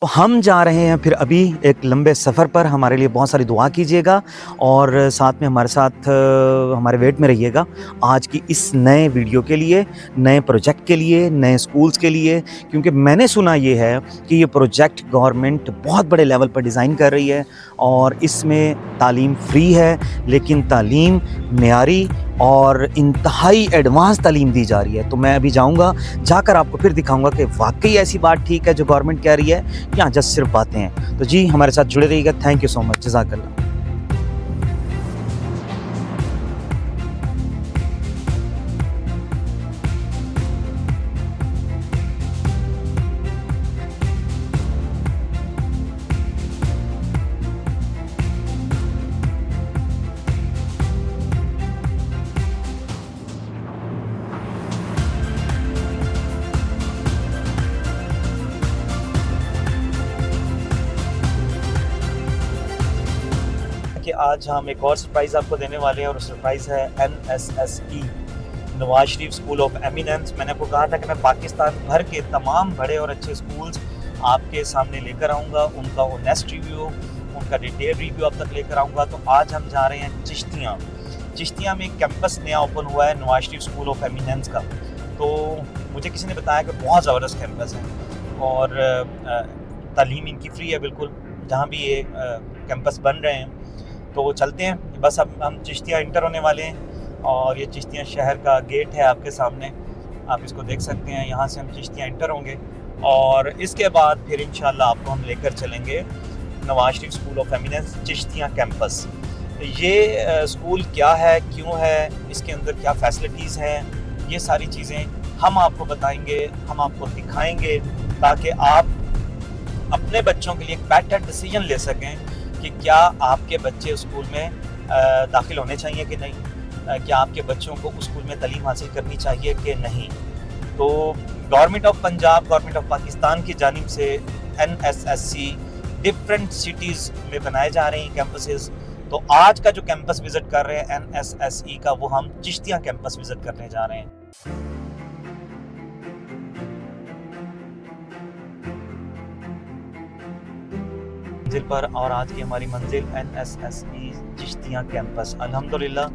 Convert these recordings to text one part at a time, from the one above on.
तो हम जा रहे हैं फिर अभी एक लंबे सफ़र पर। हमारे लिए बहुत सारी दुआ कीजिएगा और साथ में हमारे साथ हमारे वेट में रहिएगा आज की इस नए वीडियो के लिए, नए प्रोजेक्ट के लिए, नए स्कूल्स के लिए। क्योंकि मैंने सुना ये है कि ये प्रोजेक्ट गवर्नमेंट बहुत बड़े लेवल पर डिज़ाइन कर रही है और इसमें तालीम फ्री है, लेकिन तालीम मेयारी और इंतहाई एडवांस तालीम दी जा रही है। तो मैं अभी जाऊंगा, जाकर आपको फिर दिखाऊंगा कि वाकई ऐसी बात ठीक है जो गवर्नमेंट कह रही है या जस्ट सिर्फ बातें हैं। तो जी हमारे साथ जुड़े रहिएगा। थैंक यू सो मच, जज़ाकल्लाह। कि आज हम एक और सरप्राइज़ आपको देने वाले हैं और सरप्राइज़ है NSSE Nawaz Sharif school of eminence. मैंने आपको कहा था कि मैं पाकिस्तान भर के तमाम बड़े और अच्छे स्कूल्स आपके सामने लेकर आऊँगा, उनका ऑनेस्ट रिव्यू, उनका डिटेल रिव्यू अब तक लेकर आऊँगा। तो आज हम जा रहे हैं चिश्तिया में एक कैंपस नया ओपन हुआ है Nawaz Sharif school of eminence का। तो मुझे किसी ने बताया कि बहुत ज़बरदस्त कैंपस है और तालीम इनकी फ्री है बिल्कुल, जहाँ भी ये कैंपस बन रहे हैं। तो चलते हैं, बस अब हम चिश्तिया इंटर होने वाले हैं और ये चिश्तिया शहर का गेट है आपके सामने, आप इसको देख सकते हैं। यहाँ से हम चिश्तिया इंटर होंगे और इसके बाद फिर इंशाल्लाह आपको हम लेकर चलेंगे Nawaz Sharif school of eminence Chishtia campus. ये स्कूल क्या है, क्यों है, इसके अंदर क्या फैसिलिटीज़ हैं, ये सारी चीज़ें हम आपको बताएंगे, हम आपको दिखाएंगे ताकि आप अपने बच्चों के लिए एक बेटर डिसीजन ले सकें कि क्या आपके बच्चे स्कूल में दाखिल होने चाहिए कि नहीं, क्या आपके बच्चों को स्कूल में तालीम हासिल करनी चाहिए कि नहीं। तो government of Punjab, government of Pakistan की जानिब से NSSE डिफरेंट सिटीज़ में बनाए जा रहे हैं कैंपसेस। तो आज का जो कैंपस विज़िट कर रहे हैं NSSE का, वो हम चिश्तिया कैंपस विज़िट करने जा रहे हैं। मंजिल पर और आज की हमारी मंजिल NSSE चिश्तिया कैंपस। अल्हम्दुलिल्लाह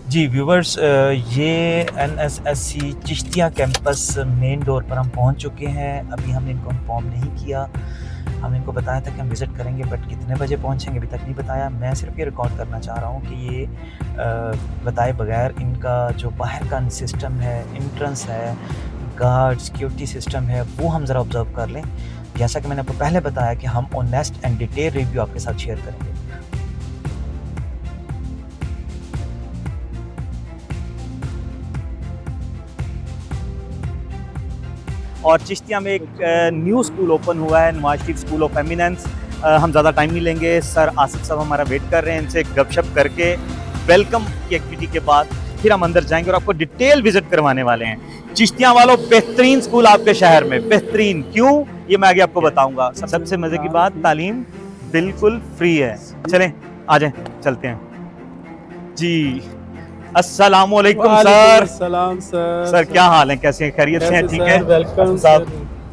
जी व्यूवर्स, ये NSSE Chishtiya campus main door पर हम पहुंच चुके हैं। अभी हमने इनको इन्फॉर्म नहीं किया, हम इनको बताया था कि हम विज़िट करेंगे, बट कितने बजे पहुंचेंगे अभी तक नहीं बताया। मैं सिर्फ ये रिकॉर्ड करना चाह रहा हूं कि ये बताए बगैर इनका जो बाहर का सिस्टम है, एंट्रेंस है, गार्ड सिक्योरिटी सिस्टम है, वो हम ज़रा ऑब्ज़र्व कर लें। जैसा कि मैंने आपको पहले बताया कि हम ऑनेस्ट एंड डिटेल रिव्यू आपके साथ शेयर करेंगे। और चिश्तिया में एक न्यू स्कूल ओपन हुआ है Nawaz Sharif school of eminence. हम ज़्यादा टाइम नहीं लेंगे, सर आसिफ साहब हमारा वेट कर रहे हैं, इनसे गपशप करके वेलकम की एक्टिविटी के बाद फिर हम अंदर जाएंगे और आपको डिटेल विजिट करवाने वाले हैं। चिश्तिया वालों, बेहतरीन स्कूल आपके शहर में, बेहतरीन। क्यों, ये मैं आगे आपको बताऊंगा। सबसे मज़े की बात, तालीम बिल्कुल फ्री है। चलें आ जाएं, चलते हैं जी। अस्सलाम वालेकुम सर। सलाम सर क्या हाल है, कैसे हैं, खैरियत से हैं? ठीक है वेलकम साहब,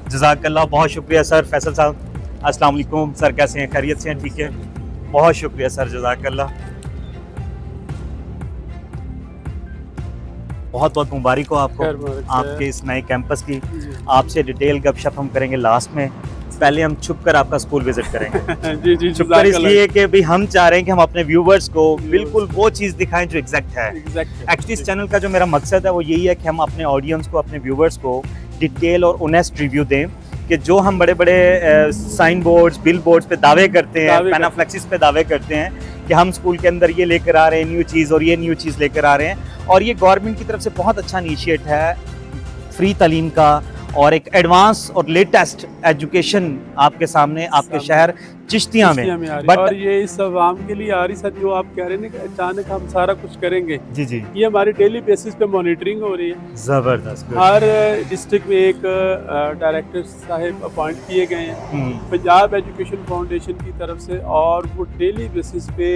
जज़ाकल्लाह, बहुत शुक्रिया सर। फैसल साहब अस्सलाम वालेकुम सर, कैसे हैं, खैरियत से हैं? ठीक है, बहुत शुक्रिया सर, जज़ाकल्लाह। बहुत बहुत मुबारक हो आपको आपके इस नए कैंपस की। आपसे डिटेल गपशप हम करेंगे लास्ट में, पहले हम छुप कर आपका स्कूल विजिट करेंगे। जी जी, छुप कर इसलिए कि भी हम चाह रहे हैं कि हम अपने व्यूवर्स को बिल्कुल वो चीज़ दिखाएं जो एग्जैक्ट है। एक्चुअली इस चैनल का जो मेरा मकसद है वो यही है कि हम अपने ऑडियंस को, अपने व्यूवर्स को डिटेल और ऑनेस्ट रिव्यू दें कि जो हम बड़े बड़े साइन बोर्ड्स, बिल बोर्ड्स पे दावे करते हैं, पैनाफ्लेक्सिस पे दावे करते हैं कि हम स्कूल के अंदर ये लेकर आ रहे हैं न्यू चीज़ और ये न्यू चीज़ लेकर आ रहे हैं, और ये गवर्नमेंट की तरफ से बहुत अच्छा इनिशिएट है फ्री तालीम का और एक एडवांस और लेटेस्ट एजुकेशन आपके सामने, आपके शहर चिश्तिया में। बट और ये इस आवाम के लिए आ रही सर, जो आप कह रहे हैं कि अचानक हम सारा कुछ करेंगे, जी जी, ये हमारी डेली बेसिस पे मॉनिटरिंग हो रही है। जबरदस्त। हर डिस्ट्रिक्ट में एक डायरेक्टर साहब अपॉइंट किए गए हैं पंजाब एजुकेशन फाउंडेशन की तरफ से, और वो डेली बेसिस पे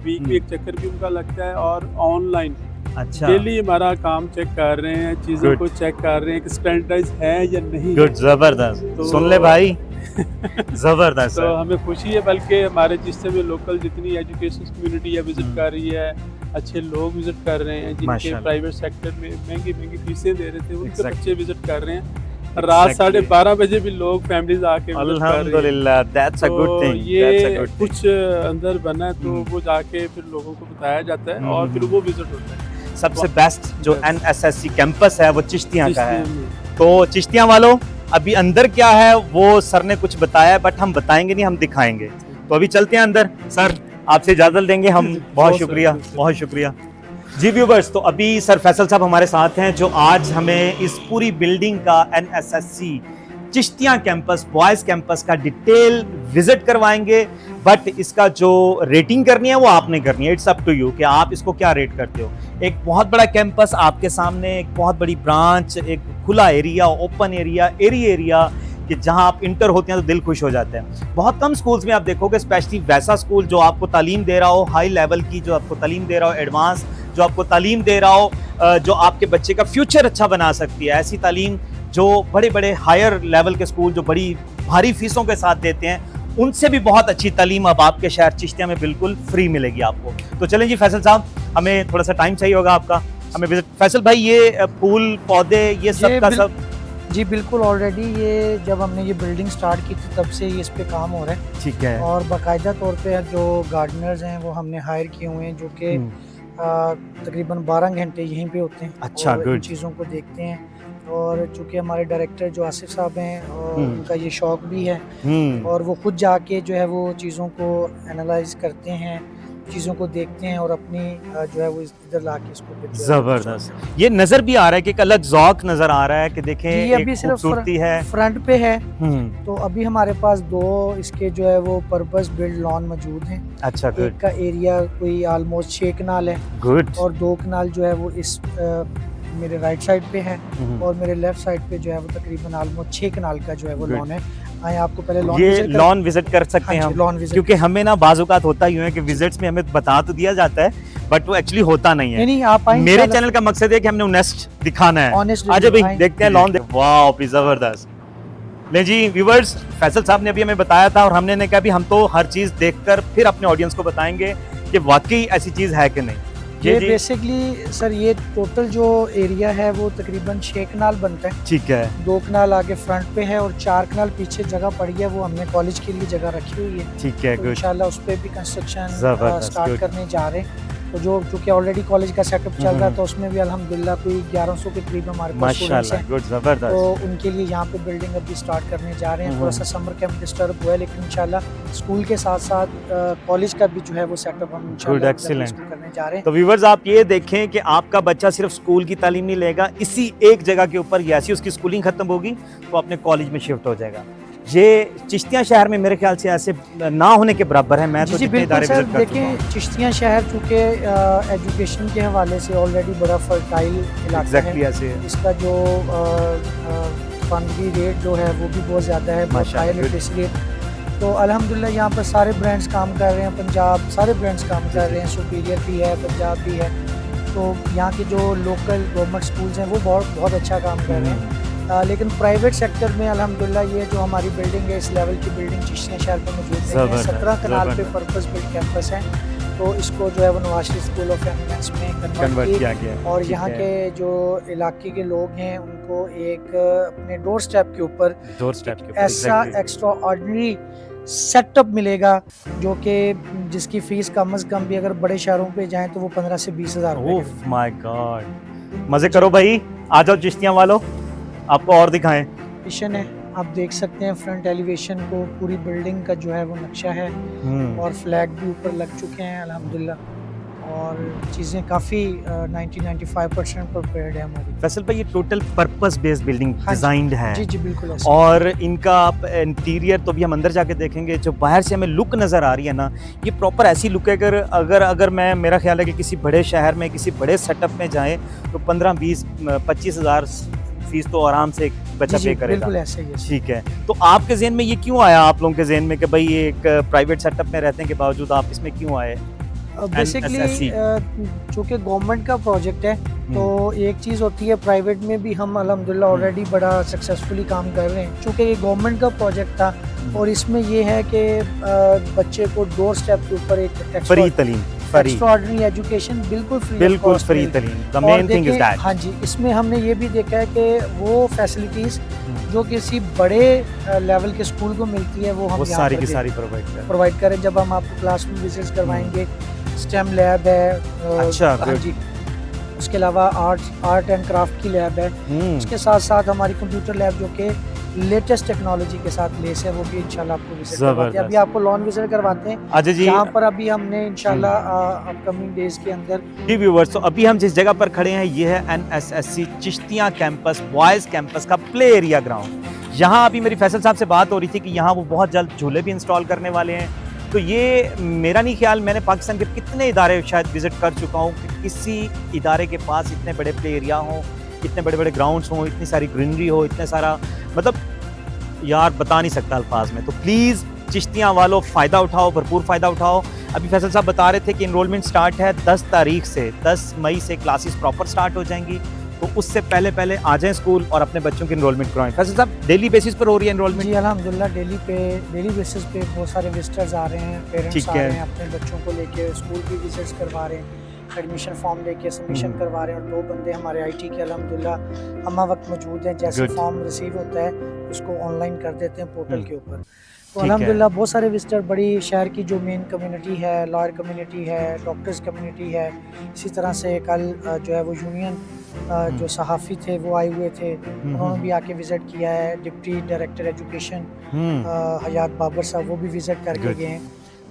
वीक में एक चक्कर भी उनका लगता है और ऑनलाइन अच्छा डेली हमारा काम चेक कर रहे हैं, चीज़ों Good. को चेक कर रहे हैं कि स्टैंडर्डाइज है या नहीं। गुड, जबरदस्त। तो- सुन ले भाई, जबरदस्त तो है। हमें खुशी है, बल्कि हमारे जिससे भी लोकल जितनी एजुकेशन कम्युनिटी है विजिट कर रही है, अच्छे लोग विजिट कर रहे हैं, जिनके माशाल्लाह। प्राइवेट सेक्टर में महंगी महंगी फीसें दे रहे थे उनके Exactly. बच्चे विजिट कर रहे हैं। रात Exactly. 12:30 बजे भी लोग फैमिलीज आके विजिट कर रही हैं। अल्हम्दुलिल्लाह, दैट्स अ तो गुड थिंग, ये दैट्स अ गुड थिंग। कुछ अंदर बना है, तो वो जाके फिर लोगों को बताया जाता है और फिर वो विजिट होता है। सबसे बेस्ट जो Yes. NSSC कैंपस है वो चिश्तियाँ का है। जिसमें हम- तो चिश्तियाँ वालों, अभी अंदर क्या है वो सर ने कुछ बताया, बट हम बताएंगे नहीं, हम दिखाएंगे। तो अभी चलते हैं अंदर। सर आपसे इजाजत लेंगे हम। बहुत बहुत शुक्रिया, सर। बहुत शुक्रिया जी। व्यूवर्स, तो अभी सर फैसल साहब हमारे साथ हैं, जो आज हमें इस पूरी बिल्डिंग का NSSC Chishtian campus, boys campus का डिटेल विजिट करवाएंगे। बट इसका जो रेटिंग करनी है वो आपने करनी है, इट्स अप टू यू कि आप इसको क्या रेट करते हो। एक बहुत बड़ा कैंपस आपके सामने, एक बहुत बड़ी ब्रांच, एक खुला एरिया, ओपन एरिया कि जहां आप इंटर होते हैं तो दिल खुश हो जाते हैं। बहुत कम स्कूल्स में आप देखोगे, स्पेशली वैसा स्कूल जो आपको तालीम दे रहा हो, हाई लेवल की जो आपको तालीम दे रहा हो, एडवांस जो आपको तालीम दे रहा हो, जो आपके बच्चे का फ्यूचर अच्छा बना सकती है। ऐसी तालीम जो बड़े बड़े हायर लेवल के स्कूल जो बड़ी भारी फीसों के साथ देते हैं, उनसे भी बहुत अच्छी तालीम अब आपके शहर चिश्तिया में बिल्कुल फ्री मिलेगी आपको। तो चलें जी फैसल साहब, हमें थोड़ा सा टाइम चाहिए होगा आपका, हमें विजिट। फैसल भाई, ये फूल पौधे ये सब का सब जी बिल्कुल, ऑलरेडी ये जब हमने ये बिल्डिंग स्टार्ट की थी तब से ये इस पे काम हो रहा है। ठीक है। और बाकायदा तौर पे जो गार्डनर्स हैं वो हमने हायर किए हुए हैं, जो कि तकरीबन 12 घंटे यहीं पे होते हैं। अच्छा, और इन good. चीज़ों को देखते हैं। और चूँकि हमारे डायरेक्टर जो आसिफ साहब हैं, और उनका ये शौक़ भी है, और वो खुद जाके जो है वो चीज़ों को एनालाइज करते हैं, चीज़ों को देखते हैं और अपनी जो है वो इधर ला के इसको फिर जो है जबरदस्त। ये नजर भी आ रहा है कि एक अलग ज़ौक नजर आ रहा है कि देखें ये एक अभी सिर्फ खूबसूरती है। फ्रंट पे है। हम्म, तो अभी हमारे पास 2 इसके जो है वो पर्पस बिल्ड लॉन मौजूद हैं। अच्छा, एक गुड का एरिया कोई ऑलमोस्ट 6 कनाल है, गुड। और 2 कनाल जो है वो इस मेरे राइट साइड पे है, और मेरे लेफ्ट साइड पे जो है वो तकरीबन ऑलमोस्ट 6 कनाल का जो है वो Good. लॉन है। आए आपको पहले लॉन ये लॉन विजिट कर सकते हैं हम, लॉन विजिट। क्योंकि हमें ना बाज़-औक़ात होता ही है कि विजिट्स में हमें बता तो दिया जाता है बट वो एक्चुअली होता नहीं है। नहीं आप आए, मेरे चैनल का मकसद है कि हमने नेस्ट दिखाना है। ऑनेस्ट आज भाई देखते हैं लॉन। वाओ, जबरदस्त। ले जी व्यूवर्स, फैसल साहब ने अभी हमें बताया था और हमने कहा भी हम तो हर चीज़ देखकर फिर अपने ऑडियंस को बताएंगे कि वाकई ऐसी चीज़ है कि नहीं। ये बेसिकली सर ये टोटल जो एरिया है वो तकरीबन 6 कनाल बनता है। ठीक है। 2 कनाल आगे फ्रंट पे है और 4 कनाल पीछे जगह पड़ी है, वो हमने कॉलेज के लिए जगह रखी हुई है। ठीक है, तो गुड। इंशाल्लाह उस पे भी कंस्ट्रक्शन जबरदस्त, स्टार्ट good. करने जा रहे हैं। तो जो चूँकि ऑलरेडी कॉलेज का सेटअप चल रहा है, तो उसमें भी अल्हम्दुलिल्लाह कोई 1100 के करीब हमारे पास स्टूडेंट्स माशाल्लाह, हैं। गुड, जबरदस्त। तो उनके लिए यहाँ पे बिल्डिंग अभी स्टार्ट करने जा रहे हैं। थोड़ा सा समर कैंप डिस्टर्ब हुआ है, लेकिन इंशाल्लाह स्कूल के साथ साथ कॉलेज का भी जो है वो सेटअप हम इंशाल्लाह excellent. करने जा रहे हैं। तो व्यूवर्स, आप ये देखें कि आपका बच्चा सिर्फ स्कूल की तालीम नहीं लेगा, इसी एक जगह के ऊपर जैसी उसकी स्कूलिंग खत्म होगी तो अपने कॉलेज में शिफ्ट हो जाएगा। ये चिश्तियाँ शहर में मेरे ख्याल से ऐसे ना होने के बराबर है। मैं तो जी जितने बिल्कुल इदारे सर, विजिट कर चुका हूँ। देखिए चिश्तियाँ शहर चूँकि एजुकेशन के हवाले से ऑलरेडी बड़ा फर्टाइल इलाका है। एग्जैक्टली ऐसे है। इसका जो फंडी रेट जो है वो भी बहुत ज़्यादा है, बहुत हाई लिटरेसी रेट। तो अल्हम्दुलिल्लाह यहाँ पर सारे ब्रांड्स काम कर रहे हैं, पंजाब सारे ब्रांड्स काम कर रहे हैं, सुपीरियर भी है, पंजाब भी है। तो यहाँ के जो लोकल गवर्नमेंट स्कूल्स हैं वो बहुत अच्छा काम कर रहे हैं। लेकिन प्राइवेट सेक्टर में अल्हम्दुलिल्लाह ये जो हमारी बिल्डिंग है, इस लेवल की बिल्डिंग चिश्तियाँ शहर में मौजूद नहीं है। 17 कनाल पे पर्पस बिल्ड कैंपस है, तो इसको जो है वो Nawaz Sharif school of eminence में कन्वर्ट किया गया। और यहाँ के जो इलाके के लोग हैं उनको एक अपने डोर स्टेप के ऊपर ऐसा एक्स्ट्रा ऑर्डिनरी सेटअप मिलेगा जो कि जिसकी फीस कम से कम भी अगर बड़े शहरों पे जाएं तो वो 15 से 20 हज़ार रुपए ओह माय गॉड, मजे करो भाई, आ जाओ चिश्तियाँ वालों, आपको और दिखाएं। मिशन है, आप देख सकते हैं फ्रंट एलिवेशन को, पूरी बिल्डिंग का जो है वो नक्शा है, और फ्लैग भी ऊपर लग चुके हैं अल्हम्दुलिल्लाह, और चीज़ें काफ़ी 90-95% प्रिपेयर्ड है हमारी। फैसल भाई, ये total purpose based building designed है। जी बिल्कुल ऐसा। और इनका आप इंटीरियर तो भी हम अंदर जाके देखेंगे, जो बाहर से हमें लुक नज़र आ रही है ना, ये प्रॉपर ऐसी लुक है। अगर मैं, मेरा ख्याल है कि किसी बड़े शहर में किसी बड़े सेटअप में जाएँ तो 15-20-25 हज़ार फीस तो आराम से एक बच्चा पे करेगा। बिल्कुल ऐसे ही है। ठीक है, तो आपके ज़हन में ये क्यों आया, आप लोगों के ज़हन में कि भाई एक प्राइवेट सेटअप में रहने के बावजूद आप इसमें क्यों आए? Basically NSSE? चूँकि गवर्नमेंट का प्रोजेक्ट है तो एक चीज़ होती है, प्राइवेट में भी हम अल्हम्दुलिल्लाह ऑलरेडी बड़ा सक्सेसफुली काम कर रहे हैं। चूँकि ये गवर्नमेंट का प्रोजेक्ट था और इसमें ये है कि बच्चे को डोर स्टेप के ऊपर एक फ्री तालीम, फ्री, एक्स्ट्राऑर्डिनरी एजुकेशन बिल्कुल फ्री तालीम, the main thing is that. हाँ जी, इसमें हमने ये भी देखा है कि वो फैसिलिटीज़ जो किसी बड़े लेवल के स्कूल को मिलती है वो हम यहाँ सारी पर की सारी प्रोवाइड करें। जब हम आपको क्लासरूम विजिट्स करवाएंगे, स्टेम लैब है, अच्छा, हाँ जी, उसके अलावा आर्ट एंड क्राफ्ट की लैब है, उसके साथ साथ हमारी कंप्यूटर लैब जो कि लेटेस्ट टेक्नोलॉजी के साथ लेस है, वो भी इंशाल्लाह आपको विजिट करवाते हैं। अभी आपको लॉन विजिट करवाते हैं अच्छा जी, जहाँ पर अभी हमने इंशाल्लाह अपकमिंग डेज के अंदर। जी व्यूअर्स, तो अभी हम जिस जगह पर खड़े हैं ये है NSSE Chishtian campus, boys campus का प्ले एरिया ग्राउंड। यहाँ अभी मेरी फैसल साहब से बात हो रही थी कि यहाँ वो बहुत जल्द झूले भी इंस्टॉल करने वाले हैं। तो ये मेरा नहीं ख्याल, मैंने पाकिस्तान के कितने इदारे शायद विजिट कर चुका हूँ कि किसी इदारे के पास इतने बड़े प्ले एरिया हों, इतने बड़े बड़े ग्राउंड्स हों, इतनी सारी ग्रीनरी हो, इतने सारा, मतलब यार बता नहीं सकता अल्फाज में। तो प्लीज़ चिश्तियाँ वालों फ़ायदा उठाओ, भरपूर फ़ायदा उठाओ। अभी फैसल साहब बता रहे थे कि इनरोलमेंट स्टार्ट है 10 तारीख से, 10 मई से क्लासेस प्रॉपर स्टार्ट हो जाएंगी। तो उससे पहले पहले आ जाएं स्कूल और अपने बच्चों की इनरोलमेंट करवाएं। फैसल साहब, डेली बेसिस पर हो रही है इनरोलमेंट? जी अल्हम्दुलिल्लाह, डेली बेसिस पे बहुत सारे विजिटर्स आ रहे हैं, पेरेंट्स आ रहे हैं, अपने बच्चों को लेके स्कूल भी विजिट्स करवा रहे हैं, एडमिशन फॉर्म लेके सबमिशन करवा रहे हैं। और 2 बंदे हमारे IT के अल्हम्दुलिल्लाह हमा वक्त मौजूद हैं। जैसे फॉर्म रिसीव होता है उसको ऑनलाइन कर देते हैं पोर्टल के ऊपर। तो अल्हम्दुलिल्लाह बहुत सारे विजिटर, बड़ी शहर की जो मेन कम्युनिटी है, लॉयर कम्युनिटी है, डॉक्टर्स कम्युनिटी है, इसी तरह से कल जो है वो यूनियन जो सहाफ़ी थे वो आए हुए थे, उन्होंने भी आके विज़िट किया है। डिप्टी डायरेक्टर एजुकेशन हयात बाबर साहब वो भी विज़िट करके गए हैं।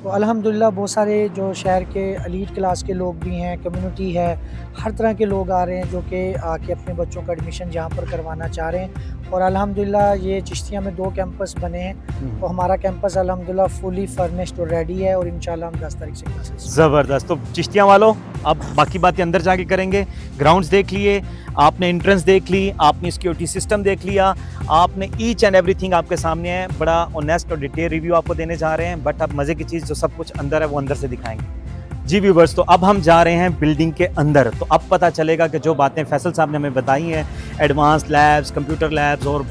तो अल्हम्दुलिल्लाह बहुत सारे जो शहर के एलीट क्लास के लोग भी हैं, कम्युनिटी है, हर तरह के लोग आ रहे हैं जो कि आके अपने बच्चों का एडमिशन यहाँ पर करवाना चाह रहे हैं। और अल्हम्दुलिल्लाह ये चिश्तिया में 2 कैंपस बने हैं, तो हमारा कैंपस अल्हम्दुलिल्लाह फुली फर्निश्ड और रेडी है और इंशाल्लाह हम 10 तारीख से क्लासेस। ज़बरदस्त। तो चिश्तियाँ वालों, अब बाकी बातें अंदर जाके करेंगे। ग्राउंड्स देख लिए आपने, एंट्रेंस देख ली आपने, सिक्योरिटी सिस्टम देख लिया आपने, ईच एंड एवरीथिंग आपके सामने है। बड़ा ऑनेस्ट और डिटेल रिव्यू आपको देने जा रहे हैं, बट अब मज़े की चीज़ जो सब कुछ अंदर है वो अंदर से दिखाएंगे। जी व्यूवर्स, तो अब हम जा रहे हैं बिल्डिंग के अंदर। तो अब पता चलेगा कि जो बातें फैसल साहब ने हमें बताई हैं, एडवांस लैब्स, कंप्यूटर लैब्स और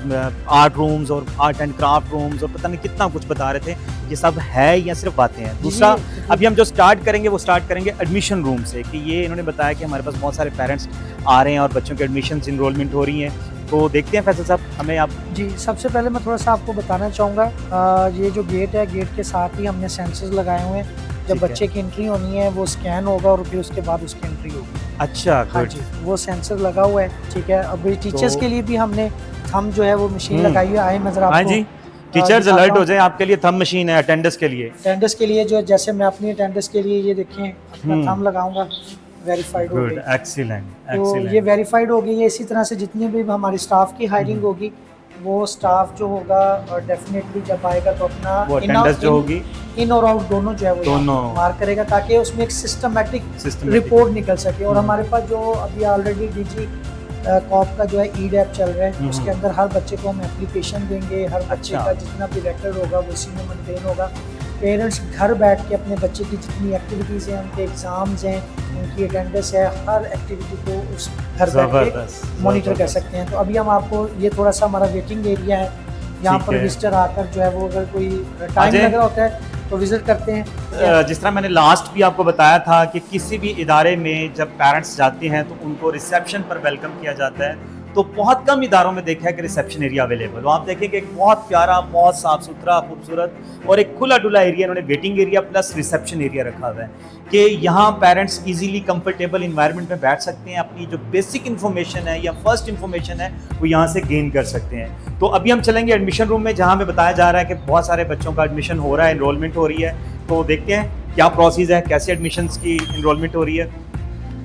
आर्ट रूम्स और आर्ट एंड क्राफ्ट रूम्स और पता नहीं कितना कुछ बता रहे थे, ये सब है या सिर्फ बातें हैं? दूसरा, अभी हम जो स्टार्ट करेंगे वो स्टार्ट करेंगे एडमिशन रूम से, कि ये इन्होंने बताया कि हमारे पास बहुत सारे पेरेंट्स आ रहे हैं और बच्चों के एडमिशन इनरोलमेंट हो रही हैं। तो देखते हैं फैसल साहब, हमें आप। जी, सबसे पहले मैं थोड़ा सा आपको बताना चाहूँगा, ये जो गेट है, गेट के साथ ही हमने सेंसर्स लगाए हुए हैं। जब बच्चे की एंट्री होनी है वो स्कैन होगा और फिर उसके बाद उसकी एंट्री होगी। अच्छा, हाँ जी, वो सेंसर लगा हुआ है, ठीक है। अभी टीचर्स के लिए भी हमने थंब जो है वो मशीन लगाई हुई है। आए मैं जरा आपको, हाँ जी, टीचर्स अलर्ट हो जाए, आपके लिए थंब मशीन है अटेंडेंस के लिए। अटेंडेंस के लिए जो, जैसे मैं अपनी अटेंडेंस के लिए ये देखें अपना थंब लगाऊंगा, वेरीफाइड हो गई। एक्सीलेंट, तो ये वेरीफाइड हो गई है। इसी तरह से जितनी भी हमारी स्टाफ की हायरिंग होगी, वो स्टाफ जो होगा डेफिनेटली जब आएगा तो अपना अटेंडेंस जो होगी, इन और आउट दोनों जो है वो मार्क करेगा, ताकि उसमें एक सिस्टमेटिक रिपोर्ट निकल सके। और हमारे पास जो अभी ऑलरेडी DG कॉप का जो है EDAP चल रहा है, उसके अंदर हर बच्चे को हम एप्लीकेशन देंगे। हर बच्चे का जितना भी रेकॉर्ड होगा वो इसी में मेंटेन होगा। पेरेंट्स घर बैठ के अपने बच्चे की जितनी एक्टिविटीज़ हैं, उनके एग्ज़ाम्स हैं, उनकी अटेंडेंस है, हर एक्टिविटी को उस घर बैठ के मॉनिटर कर सकते हैं। तो अभी हम आपको, ये थोड़ा सा हमारा वेटिंग एरिया है, यहाँ पर विजिटर आकर जो है वो अगर कोई टाइम लग रहा होता है तो विजिट करते हैं। जिस तरह मैंने लास्ट भी आपको बताया था कि किसी भी इदारे में जब पेरेंट्स जाते हैं तो उनको रिसेप्शन पर वेलकम किया जाता है, तो बहुत कम इदारों में देखा है कि रिसेप्शन एरिया अवेलेबल हो। आप देखेंगे एक बहुत प्यारा, बहुत साफ़ सुथरा, खूबसूरत और एक खुला डुला एरिया, इन्होंने waiting area plus reception area रखा हुआ है कि यहाँ पेरेंट्स इजीली कंफर्टेबल इन्वायरमेंट में बैठ सकते हैं, अपनी जो बेसिक इन्फॉर्मेशन है या फर्स्ट इन्फॉर्मेशन है वो यहाँ से गेन कर सकते हैं। तो अभी हम चलेंगे एडमिशन रूम में, जहाँ हमें बताया जा रहा है कि बहुत सारे बच्चों का एडमिशन हो रहा है, इनरोलमेंट हो रही है। तो देखते हैं क्या प्रोसेस है, कैसे एडमिशन्स की इनरोलमेंट हो रही है।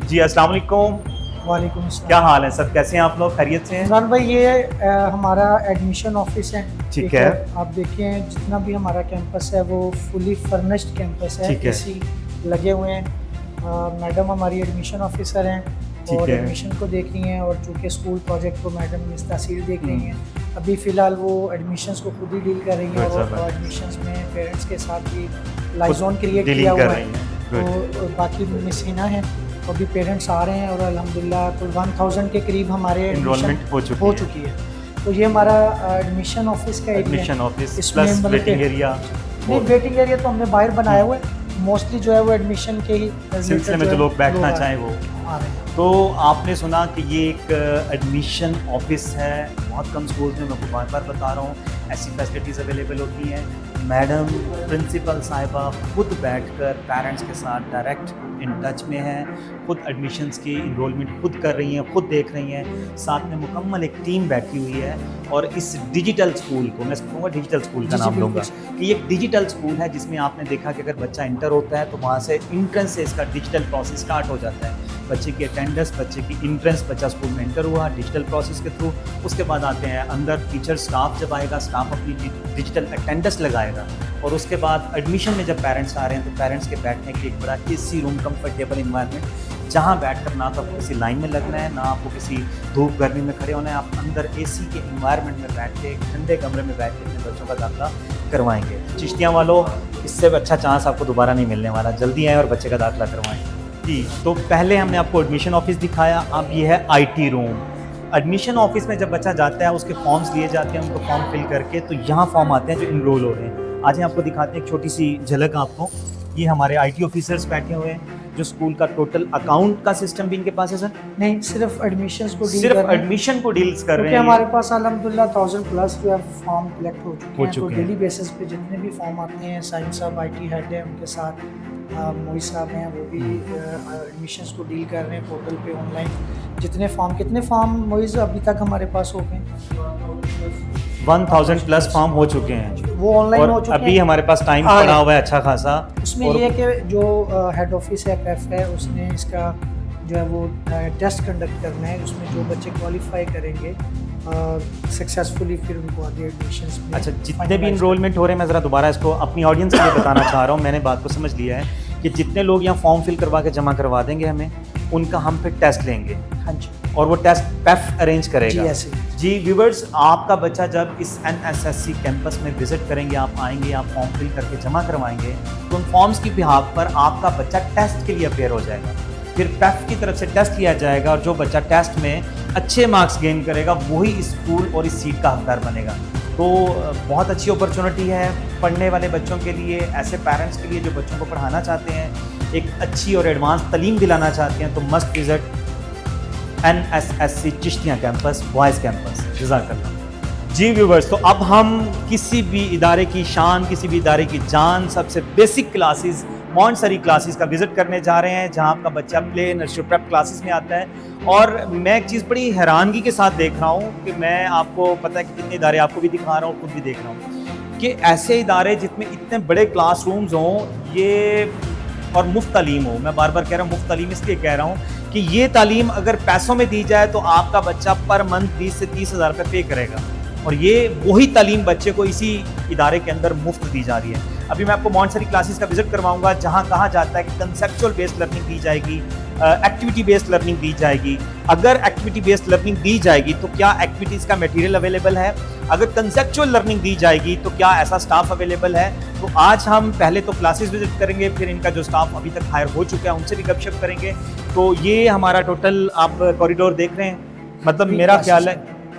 जी अस्सलाम वालेकुम। वालेकुम अस्सलाम। क्या हाल है सब, कैसे हैं आप लोग, खैरियत से हैं? इमरान भाई, ये हमारा एडमिशन ऑफिस है, ठीक है। आप देखें जितना भी हमारा कैंपस है वो फुली फर्निश्ड कैंपस है, एसी लगे हुए हैं। मैडम हमारी एडमिशन ऑफिसर हैं और एडमिशन को देख रही हैं, और चूँकि स्कूल प्रोजेक्ट को मैडम मिस तहसील देख रही हैं। अभी फ़िलहाल वो एडमिशन्स को खुद ही डील कर रही हैं और एडमिशन्स में पेरेंट्स के साथ भी लाइजोन क्रिएट किया हुआ है। तो बाकी मिसिना है, तो अभी पेरेंट्स आ रहे हैं और अल्हम्दुलिल्लाह तो 1000 के करीब हमारे एनरोलमेंट हो चुकी है। तो ये हमारा एडमिशन ऑफिस का एरिया एडमिशन है। ऑफिस इसमें प्लस मतलब वेटिंग कि- एरिया। नहीं, वेटिंग एरिया तो हमने बाहर बनाया हुआ है, मोस्टली जो है वो एडमिशन के ही सिलसिले में जो लोग बैठना चाहें वो आ रहे हैं। तो आपने सुना कि ये एक एडमिशन ऑफिस है। बहुत कम स्कूल्स में, मैं आपको बार बार बता रहा हूँ, ऐसी फैसिलिटीज़ अवेलेबल होती हैं। मैडम प्रिंसिपल साहिबा खुद बैठकर पेरेंट्स के साथ डायरेक्ट इन टच में हैं, खुद एडमिशन्स की इनरोलमेंट खुद कर रही हैं, खुद देख रही हैं। साथ में मुकम्मल एक टीम बैठी हुई है। और इस डिजिटल स्कूल को मैं कहूँगा डिजिटल स्कूल का नाम लूँगा कि ये एक डिजिटल स्कूल है जिसमें आपने देखा कि अगर बच्चा इंटर होता है तो वहाँ से इंट्रेंस से इसका डिजिटल प्रोसेस स्टार्ट हो जाता है। बच्चे की अटेंडेंस, बच्चे की इंट्रेंस, बच्चा स्कूल में इंटर हुआ डिजिटल प्रोसेस के थ्रू। उसके बाद आते हैं अंदर टीचर, स्टाफ जब आएगा, स्टाफ अपनी डिजिटल अटेंडेंस लगाएगा। और उसके बाद एडमिशन में जब पेरेंट्स आ रहे हैं तो पेरेंट्स के बैठने की एक बड़ा एसी रूम, कंफर्टेबल इन्वायरमेंट, जहाँ बैठकर ना तो आपको किसी लाइन में लगना है, ना आपको किसी धूप गर्मी में खड़े होना है। आप अंदर एसी के इन्वायरमेंट में बैठ के, ठंडे कमरे में बैठ के अपने बच्चों का दाखिला करवाएंगे। चिश्तियाँ वालों, इससे अच्छा चांस आपको दोबारा नहीं मिलने वाला। जल्दी आएँ और बच्चे का दाखिला करवाएँ जी। तो पहले हमने आपको एडमिशन ऑफिस दिखाया, अब ये है IT रूम। एडमिशन ऑफिस में जब बच्चा जाता है उसके फॉर्म्स लिए जाते हैं, उनको फॉर्म फिल करके तो यहाँ फॉर्म आते हैं जो इनरोल हो रहे हैं। आज हम आपको दिखाते हैं एक छोटी सी झलक आपको। ये हमारे IT ऑफिसर्स बैठे हुए हैं जो स्कूल का टोटल अकाउंट का सिस्टम भी इनके पास है। सर नहीं, सिर्फ एडमिशन्स को डील सिर्फ कर रहे हैं। एडमिशन को डील्स कर रहे क्योंकि हैं। हमारे पास अल्हम्दुलिल्लाह 1000 प्लस जो है फॉर्म कलेक्ट हो चुके हैं। तो हैं। डेली बेसिस पे जितने भी फॉर्म आते हैं, साइंस साहब IT हेड है, उनके साथ मोई साहब हैं, वो भी एडमिशन्स को डील कर रहे हैं पोर्टल पे ऑनलाइन। कितने फॉर्म मोइज अभी तक हमारे पास हो गए? 1000 प्लस फॉर्म हो चुके हैं वो ऑनलाइन हो और चुके अभी हैं। हमारे पास टाइम हाँ, पड़ा हुआ है अच्छा खासा। उसमें और ये है कि जो हेड ऑफिस है PEF है, उसने इसका जो है वो टेस्ट कंडक्ट करना है। उसमें जो बच्चे क्वालिफाई करेंगे सक्सेसफुली फिर उनको आगे एडमिशन्स में अच्छा, जितने भी इनरोलमेंट हो रहे हैं, मैं ज़रा दोबारा इसको अपनी ऑडियंस के लिए बताना चाह रहा हूँ। मैंने बात को समझ लिया है कि जितने लोग यहाँ फॉर्म फिल करवा के जमा करवा देंगे हमें, उनका हम फिर टेस्ट लेंगे। हाँ जी, और वो टेस्ट PEF अरेंज करेगा। जी ऐसे जी व्यूवर्स, आपका बच्चा जब इस NSSC कैंपस में विजिट करेंगे, आप आएंगे, आप फॉर्म फिल करके जमा करवाएंगे, तो उन फॉर्म्स की बिहाफ पर आपका बच्चा टेस्ट के लिए अपेयर हो जाएगा। फिर PEF की तरफ से टेस्ट लिया जाएगा और जो बच्चा टेस्ट में अच्छे मार्क्स गेन करेगा वही इस स्कूल और इस सीट का हकदार बनेगा। तो बहुत अच्छी अपॉर्चुनिटी है पढ़ने वाले बच्चों के लिए, ऐसे पेरेंट्स के लिए जो बच्चों को पढ़ाना चाहते हैं, एक अच्छी और एडवांस तालीम दिलाना चाहते हैं, तो must visit NSSC Chishtian campus, boys campus. जज़ाकल्लाह। जी व्यूवर्स, तो अब हम किसी भी इदारे की शान, किसी भी इदारे की जान, सबसे बेसिक क्लासेस, मॉन्टेसरी क्लासेस का विज़िट करने जा रहे हैं, जहां आपका बच्चा प्ले, नर्सरी, प्रेप क्लासेस में आता है। और मैं एक चीज़ बड़ी हैरानगी के साथ देख रहा हूं कि मैं आपको पता है कि कितने इदारे आपको भी दिखा रहा हूं, खुद भी देख रहा हूं कि ऐसे इदारे जिसमें इतने बड़े क्लासरूम्स हों, ये और मुफ्त तालीम हो। मैं बार बार कह रहा हूँ मुफ्त तालीम इसलिए कह रहा हूँ कि ये तालीम अगर पैसों में दी जाए तो आपका बच्चा पर मंथ 20 से 30 हज़ार रुपये पे करेगा, और ये वही तालीम बच्चे को इसी इदारे के अंदर मुफ्त दी जा रही है। अभी मैं आपको मॉन्टेसरी क्लासेस का विजिट करवाऊंगा, जहाँ कहा जाता है कि कंसेप्चुअल बेस्ड लर्निंग दी जाएगी, एक्टिविटी बेस्ड लर्निंग दी जाएगी। अगर एक्टिविटी बेस्ड लर्निंग दी जाएगी तो क्या एक्टिविटीज़ का मटेरियल अवेलेबल है? अगर कंसेप्चुअल लर्निंग दी जाएगी तो क्या ऐसा स्टाफ अवेलेबल है? तो आज हम पहले तो क्लासेस विजिट करेंगे, फिर इनका जो स्टाफ अभी तक हायर हो चुका है उनसे भी गपशप करेंगे। तो ये हमारा टोटल आप कॉरिडोर देख रहे हैं, मतलब मेरा ख्याल है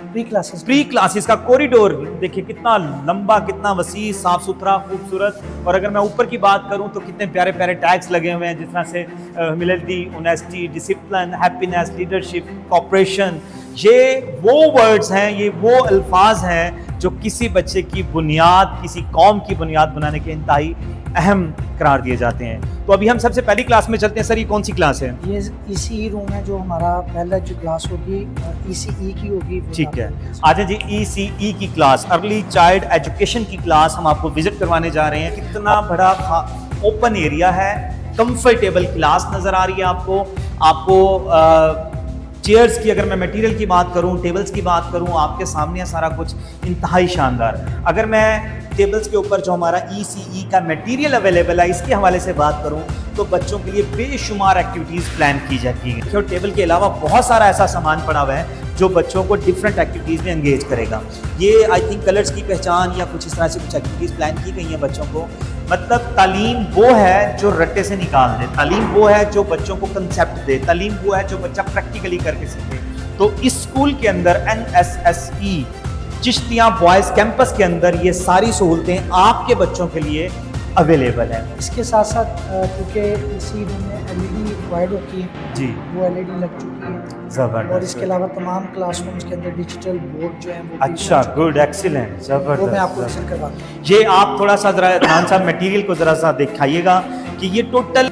प्री क्लासेस का कॉरिडोर देखिए कितना लंबा, कितना वसी, साफ सुथरा, खूबसूरत। और अगर मैं ऊपर की बात करूं तो कितने प्यारे प्यारे टैग्स लगे हुए हैं, जिस तरह से humility, honesty, discipline, happiness, leadership, cooperation. ये वो वर्ड्स हैं, ये वो अल्फाज हैं जो किसी बच्चे की बुनियाद, किसी कौम की बुनियाद बनाने के इंतहाई अहम करार दिए जाते हैं। तो अभी हम सबसे पहली क्लास में चलते हैं। सर ये कौन सी क्लास है? ये ECE रूम है, जो हमारा पहला जो क्लास होगी ECE की होगी। ठीक है, आज है जी ECE की क्लास, अर्ली चाइल्ड एजुकेशन की क्लास हम आपको विजिट करवाने जा रहे हैं। कितना बड़ा ओपन एरिया है, कंफर्टेबल क्लास नज़र आ रही है आपको चेयर्स की अगर मैं मटेरियल की बात करूं, टेबल्स की बात करूं, आपके सामने है सारा कुछ इंतहाई शानदार। अगर मैं टेबल्स के ऊपर जो हमारा ECE का मटेरियल अवेलेबल है इसके हवाले से बात करूं तो बच्चों के लिए बेशुमार एक्टिविटीज़ प्लान की जाती हैं। और टेबल के अलावा बहुत सारा ऐसा सामान पड़ा हुआ है जो बच्चों को डिफरेंट एक्टिविटीज़ में एंगेज करेगा। ये आई थिंक कलर्स की पहचान या कुछ इस तरह से कुछ एक्टिविटीज़ प्लान की गई हैं बच्चों को। मतलब तालीम वो है जो रट्टे से निकाल दे, तालीम वो है जो बच्चों को कंसेप्ट दे, तालीम वो है जो बच्चा प्रैक्टिकली करके सीखे। तो इस स्कूल के अंदर NSSE चिश्तियाँ बॉयज़ कैंपस के अंदर ये सारी सहूलतें आपके बच्चों के लिए अवेलेबल है। इसके साथ साथ क्योंकि इसी रूम में LED प्रोवाइड होती है जी, वो LED लग चुकी है, और जबरदस्त। इसके अलावा तमाम क्लासरूम्स के अंदर डिजिटल बोर्ड जो है वो भी अच्छा, लग चुके गुड, एक्सीलेंट, हैं। वो मैं आपको जबरदस्त। विजिट करवाता हूँ। ये आप थोड़ा सा जरा खान साहब मटेरियल को जरा सा दिखाइएगा कि ये टोटल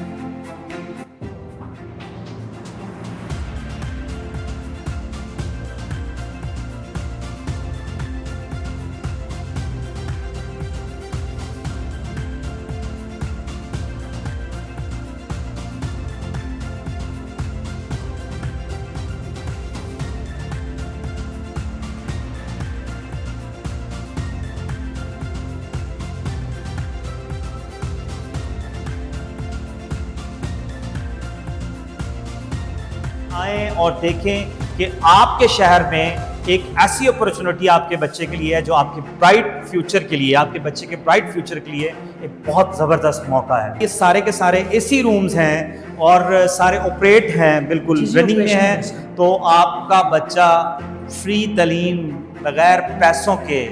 आए और देखें कि आपके शहर में एक ऐसी अपॉर्चुनिटी आपके बच्चे के लिए है जो आपके ब्राइट फ्यूचर के लिए, आपके बच्चे के ब्राइट फ्यूचर के लिए एक बहुत ज़बरदस्त मौका है। ये सारे के सारे AC रूम्स हैं और सारे ऑपरेट हैं, बिल्कुल जी, रनिंग में operation हैं। है। तो आपका बच्चा फ्री तालीम बगैर पैसों के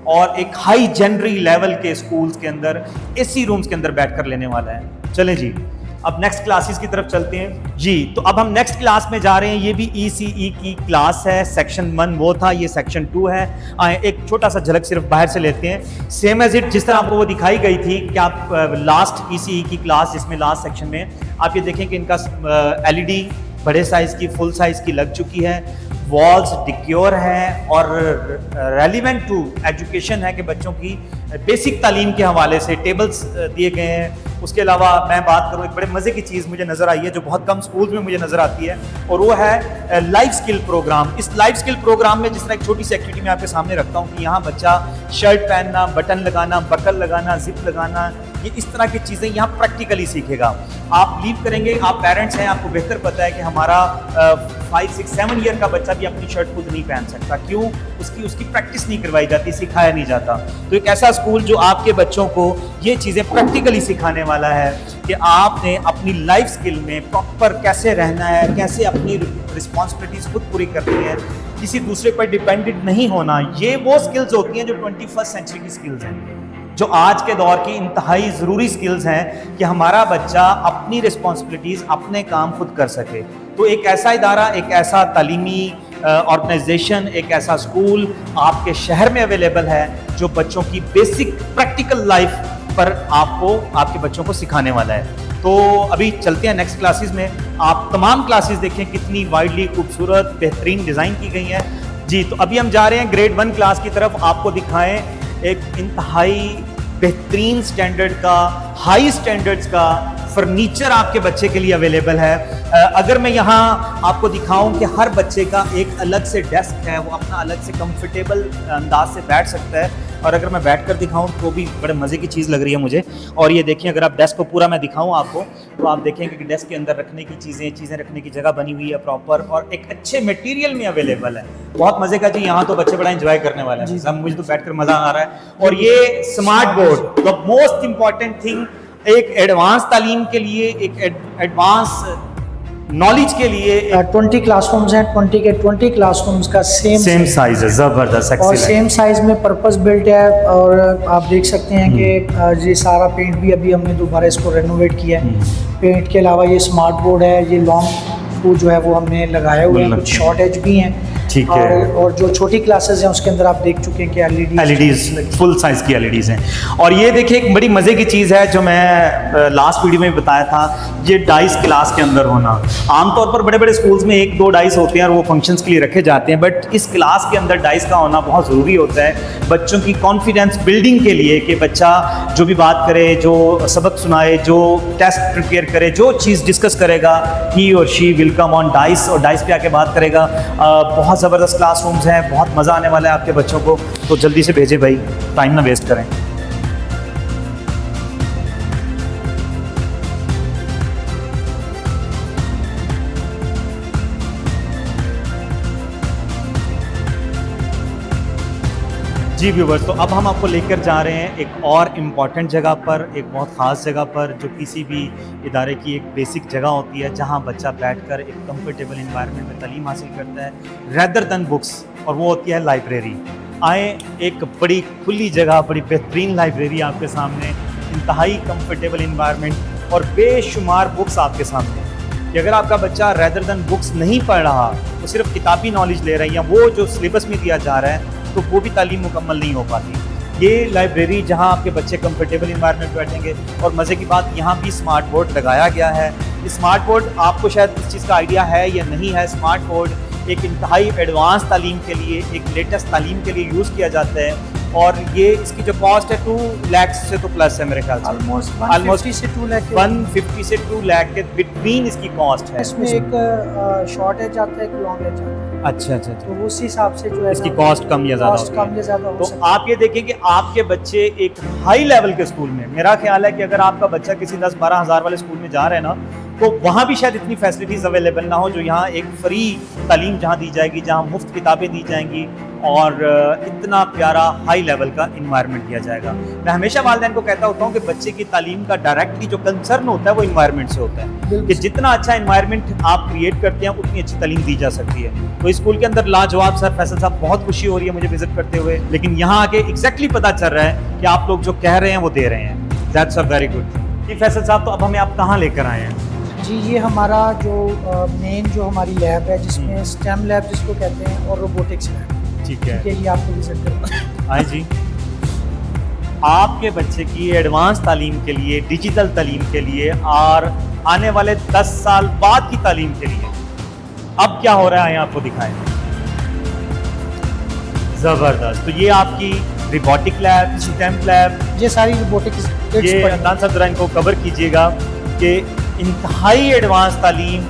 और एक हाई जेनरी लेवल के स्कूल्स के अंदर AC रूम्स के अंदर बैठकर लेने वाला है। चलें जी, अब नेक्स्ट क्लासेस की तरफ चलते हैं जी। तो अब हम नेक्स्ट क्लास में जा रहे हैं। ये भी ECE की क्लास है। सेक्शन 1 वो था, ये सेक्शन 2 है। आए एक छोटा सा झलक सिर्फ बाहर से लेते हैं। सेम एज इट जिस तरह आपको वो दिखाई गई थी कि आप लास्ट ECE की क्लास जिसमें लास्ट सेक्शन में आप ये देखें कि इनका LED बड़े साइज़ की, फुल साइज़ की लग चुकी है। वॉल्स डिक्योर हैं और रेलिवेंट टू एजुकेशन है कि बच्चों की बेसिक तालीम के हवाले से टेबल्स दिए गए हैं। उसके अलावा मैं बात करूँ, एक बड़े मज़े की चीज़ मुझे नज़र आई है जो बहुत कम स्कूल्स में मुझे नज़र आती है, और वो है लाइफ स्किल प्रोग्राम। इस लाइफ स्किल प्रोग्राम में जिस तरह एक छोटी सी एक्टिविटी मैं आपके सामने रखता हूँ कि यहाँ बच्चा शर्ट पहनना, बटन लगाना, बकल लगाना, जिप लगाना, ये इस तरह की चीज़ें यहाँ प्रैक्टिकली सीखेगा। आप लीव करेंगे, आप पेरेंट्स हैं, आपको बेहतर पता है कि हमारा 5, 6, 7 ईयर का बच्चा भी अपनी शर्ट खुद नहीं पहन सकता। क्यों? उसकी प्रैक्टिस नहीं करवाई जाती, सिखाया नहीं जाता। तो एक ऐसा स्कूल जो आपके बच्चों को ये चीज़ें प्रैक्टिकली सिखाने वाला है कि आपने अपनी लाइफ स्किल में प्रॉपर कैसे रहना है, कैसे अपनी रिस्पॉन्सिबिलिटीज़ खुद पूरी करनी है, किसी दूसरे पर डिपेंडेंट नहीं होना। ये वो स्किल्स होती हैं जो 21st सेंचुरी की स्किल्स हैं, जो आज के दौर की इंतहाई ज़रूरी स्किल्स हैं कि हमारा बच्चा अपनी रिस्पॉन्सिबिलिटीज़, अपने काम खुद कर सके। तो एक ऐसा इदारा, एक ऐसा तालीमी ऑर्गेनाइजेशन, एक ऐसा स्कूल आपके शहर में अवेलेबल है जो बच्चों की बेसिक प्रैक्टिकल लाइफ पर आपको, आपके बच्चों को सिखाने वाला है। तो अभी चलते हैं नेक्स्ट क्लासेस में। आप तमाम क्लासेस देखें कितनी वाइडली खूबसूरत बेहतरीन डिज़ाइन की गई हैं जी। तो अभी हम जा रहे हैं ग्रेड 1 क्लास की तरफ। आपको दिखाएं एक इंतहाई बेहतरीन स्टैंडर्ड का, हाई स्टैंडर्ड्स का फर्नीचर आपके बच्चे के लिए अवेलेबल है। अगर मैं यहाँ आपको दिखाऊं कि हर बच्चे का एक अलग से डेस्क है, वो अपना अलग से कंफर्टेबल अंदाज से बैठ सकता है। और अगर मैं बैठ कर दिखाऊँ तो भी बड़े मज़े की चीज़ लग रही है मुझे। और ये देखिए, अगर आप डेस्क को पूरा मैं दिखाऊँ आपको तो आप देखेंगे कि डेस्क के अंदर रखने की चीज़ें रखने की जगह बनी हुई है प्रॉपर, और एक अच्छे मटेरियल में अवेलेबल है। बहुत मज़े का जी। यहाँ तो बच्चे बड़ा एंजॉय करने वाले हैं, सब मुझे तो बैठकर मज़ा आ रहा है। और ये smart board, the most important thing, एक एडवांस तालीम के लिए, एक एडवांस नॉलेज के लिए 20 क्लासरूम्स हैं। 20 के 20 क्लासरूम्स का सेम साइज है, जबरदस्त, और सेम साइज में पर्पस बिल्ट है। और आप देख सकते हैं कि ये सारा पेंट भी अभी हमने दोबारा इसको रेनोवेट किया है। पेंट के अलावा ये स्मार्ट बोर्ड है, ये लॉन्ग को जो है वो हमने लगाए हुए हैं, कुछ शॉर्ट एज भी हैं। ठीक है। और जो छोटी क्लासेस हैं उसके अंदर आप देख चुके हैं कि एलईडीज फुल साइज की एलईडीज हैं। और ये देखिए एक बड़ी मज़े की चीज़ है जो मैं लास्ट वीडियो में बताया था, ये डाइस क्लास के अंदर होना। आमतौर पर बड़े बड़े स्कूल्स में 1-2 डाइस होते हैं और वो फंक्शंस के लिए रखे जाते हैं, बट इस क्लास के अंदर डाइस का होना बहुत ज़रूरी होता है बच्चों की कॉन्फिडेंस बिल्डिंग के लिए, कि बच्चा जो भी बात करे, जो सबक सुनाए, जो टेस्ट प्रिपेयर करे, जो चीज़ डिस्कस करेगा, ही और she will come on dice, और डाइस पे आके बात करेगा। बहुत ज़बरदस्त क्लासरूम्स हैं, बहुत मज़ा आने वाला है आपके बच्चों को। तो जल्दी से भेजें भाई, टाइम ना वेस्ट करें। जी व्यूवर्स, तो अब हम आपको लेकर जा रहे हैं एक और इम्पॉर्टेंट जगह पर, एक बहुत ख़ास जगह पर, जो किसी भी इदारे की एक बेसिक जगह होती है जहां बच्चा बैठकर एक कंफर्टेबल इन्वायरमेंट में तालीम हासिल करता है रेदर देन बुक्स, और वो होती है लाइब्रेरी। आए एक बड़ी खुली जगह, बड़ी बेहतरीन लाइब्रेरी आपके सामने, इंतहाई कंफर्टेबल इन्वायरमेंट और बेशुमार बुक्स आपके सामने, कि अगर आपका बच्चा रेदर देन बुक्स नहीं पढ़ रहा, वो सिर्फ किताबी नॉलेज ले रहा है या वो जो सिलेबस में दिया जा रहा है, तो वो भी तालीम मुकम्मल नहीं हो पाती। ये लाइब्रेरी जहाँ आपके बच्चे कंफर्टेबल इन्वायरमेंट बैठेंगे, और मज़े की बात यहाँ भी स्मार्ट बोर्ड लगाया गया है। स्मार्ट बोर्ड आपको शायद इस चीज़ का आइडिया है या नहीं है, स्मार्ट बोर्ड एक इंतहाई एडवांस तालीम के लिए, एक लेटेस्ट तालीम के लिए यूज़ किया जाता है, और ये इसकी जो कॉस्ट है 2 लाख से तो प्लस है मेरे ख्याल से, ऑलमोस्ट 150 से 2 लाख 150 से 2 लाख के बिटवीन इसकी कॉस्ट है। इसमें एक शॉर्ट एज आता है, एक लॉन्ग एज आता है। अच्छा, तो उस हिसाब से जो है इसकी कॉस्ट कम या ज़्यादा हो तो आप ये देखें कि आपके बच्चे एक हाई लेवल के स्कूल में, मेरा ख्याल है कि अगर आपका बच्चा किसी 10-12 हज़ार वाले स्कूल में जा रहे हैं ना, तो वहाँ भी शायद इतनी फैसिलिटीज़ अवेलेबल ना हो जो यहाँ एक फ्री तालीम जहाँ दी जाएगी, जहाँ मुफ्त किताबें दी जाएंगी और इतना प्यारा हाई लेवल का इन्वायरमेंट दिया जाएगा। मैं हमेशा वालिदैन को कहता होता हूँ कि बच्चे की तालीम का डायरेक्टली जो कंसर्न होता है वो इन्वायरमेंट से होता है, कि जितना अच्छा इन्वायरमेंट आप क्रिएट करते हैं उतनी अच्छी तालीम दी जा सकती है। तो स्कूल के अंदर लाजवाब सर फैसल साहब, बहुत खुशी हो रही है मुझे विजिट करते हुए, लेकिन यहाँ आके एग्जैक्टली पता चल रहा है कि आप लोग जो कह रहे हैं वो दे रहे हैं। That's a very good thing. जी फैसल साहब, तो अब हमें आप कहाँ लेकर आए हैं? जी, ये हमारा जो मेन जो हमारी लैब है, जिसमें स्टेम लैब जिसको कहते हैं और रोबोटिक्स लैब, ठीक है, ये आपको विजिट करना आए जी। आपके बच्चे की एडवांस तालीम के लिए, डिजिटल तालीम के लिए और आने वाले 10 साल बाद की तालीम के लिए अब क्या हो रहा है आपको दिखाएं। जबरदस्त। तो ये आपकी रोबोटिक लैब, स्टेम लैब, ये सारी रोबोटिक्स, ये अदनान साहब जरा इनको कवर कीजिएगा कि इंतहाई एडवांस तालीम,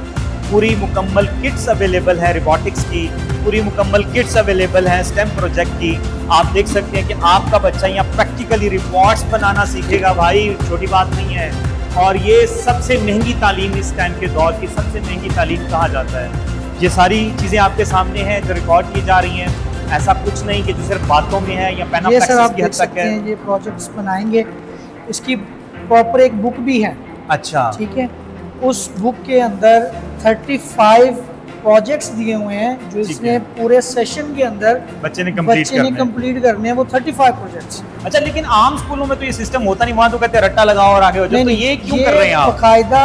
पूरी मुकम्मल किट्स अवेलेबल है रोबोटिक्स की, पूरी मुकम्मल किट्स अवेलेबल हैं स्टेम प्रोजेक्ट की। आप देख सकते हैं कि आपका बच्चा यहाँ प्रैक्टिकली रिपोर्ट्स बनाना सीखेगा, भाई छोटी बात नहीं है। और ये सबसे महंगी तालीम, इस टाइम के दौर की सबसे महंगी तालीम कहा जाता है। ये सारी चीज़ें आपके सामने हैं जो रिकॉर्ड की जा रही हैं, ऐसा कुछ नहीं कि जो सिर्फ बातों में है या पेन ऑफ प्रैक्टिस की हद तक है। ये प्रोजेक्ट्स बनाएंगे, इसकी प्रॉपर एक बुक भी है। अच्छा, ठीक है, उस बुक के अंदर 35 प्रोजेक्ट्स दिए हुए हैं जो इसने पूरे सेशन के अंदर बच्चे ने कंप्लीट करने हैं, वो 35 प्रोजेक्ट्स। अच्छा, लेकिन आम स्कूलों में तो ये सिस्टम होता नहीं, वहाँ तो कहते हैं रट्टा लगाओ और आगे हो जाओ, तो ये क्यों कर रहे हैं आप? बाकायदा,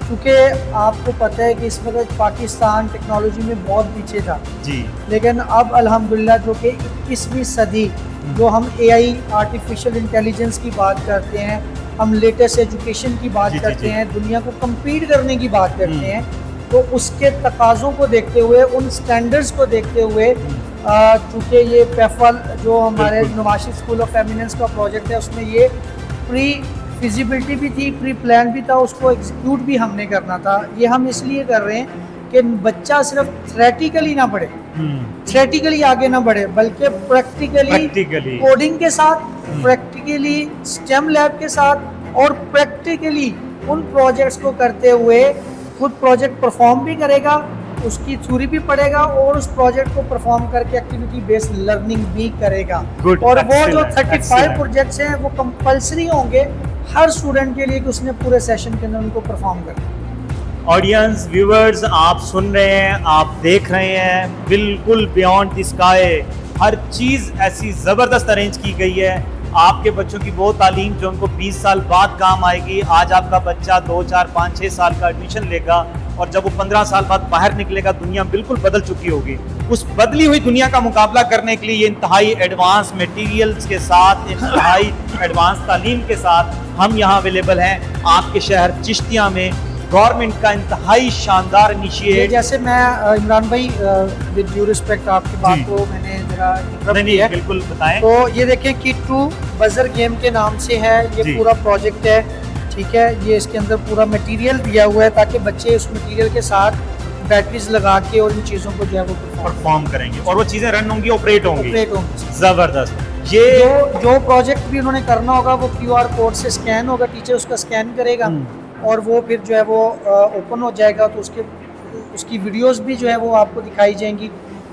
क्योंकि आपको पता है कि इस वक्त पाकिस्तान टेक्नोलॉजी में बहुत पीछे था जी, लेकिन अब अल्हम्दुलिल्लाह जो कि 21वीं सदी, जो हम AI आर्टिफिशियल इंटेलिजेंस की बात करते हैं, हम लेटेस्ट एजुकेशन की बात करते हैं, दुनिया को कम्पीट करने की बात करते हैं, तो उसके तकाज़ों को देखते हुए, उन स्टैंडर्ड्स को देखते हुए, चूँकि ये पेफल जो हमारे Nawaz Sharif school of eminence का प्रोजेक्ट है, उसमें ये प्री फिजिबिलिटी भी थी, प्री प्लान भी था, उसको एग्जीक्यूट भी हमने करना था। ये हम इसलिए कर रहे हैं कि बच्चा सिर्फ थ्रेटिकली ना पढ़े, थ्रेटिकली आगे ना बढ़े, बल्कि प्रैक्टिकली कोडिंग के साथ, प्रैक्टिकली स्टेम लैब के साथ और प्रैक्टिकली उन प्रोजेक्ट्स को करते हुए खुद प्रोजेक्ट परफॉर्म भी करेगा, उसकी थ्योरी भी पढ़ेगा और उस प्रोजेक्ट को परफॉर्म करके एक्टिविटी बेस्ड लर्निंग भी करेगा। और वो जो 35 प्रोजेक्ट्स हैं वो कंपलसरी होंगे हर स्टूडेंट के लिए कि उसने पूरे सेशन के अंदर उनको परफॉर्म करना। ऑडियंस, व्यूअर्स, आप सुन रहे हैं, आप देख रहे हैं, बिल्कुल बियॉन्ड द स्काई, हर चीज़ ऐसी ज़बरदस्त अरेंज की गई है आपके बच्चों की वो तालीम जो उनको 20 साल बाद काम आएगी। आज आपका बच्चा 2, 4, 5, 6 साल का एडमिशन लेगा और जब वो 15 साल बाद बाहर निकलेगा, दुनिया बिल्कुल बदल चुकी होगी। उस बदली हुई दुनिया का मुकाबला करने के लिए ये इंतहाई एडवांस मटेरियल्स के साथ, इंतहाई एडवांस तालीम के साथ हम यहाँ अवेलेबल हैं आपके शहर चिश्तिया में। गवर्नमेंट का इंतहाई शानदार इनिशिएट, जैसे मैं इमरान भाई विद ड्यू रिस्पेक्ट आपकी बात को मैंने जरा बिल्कुल बताएं। तो ये देखें कि टू बजर गेम के नाम से है ये पूरा प्रोजेक्ट है, ठीक है। ये इसके अंदर पूरा मटेरियल दिया हुआ है ताकि बच्चे उस मटेरियल के साथ बैटरीज लगा के और इन चीज़ों को जो है वो परफॉर्म करेंगे और वो चीज़ें रन होंगी, ऑपरेट होंगी। ज़बरदस्त। ये जो प्रोजेक्ट भी उन्होंने करना होगा वो QR कोड से स्कैन होगा, टीचर उसका स्कैन करेगा और वो फिर जो है वो ओपन हो जाएगा, तो उसकी वीडियोस भी जो है वो आपको दिखाई जाएंगी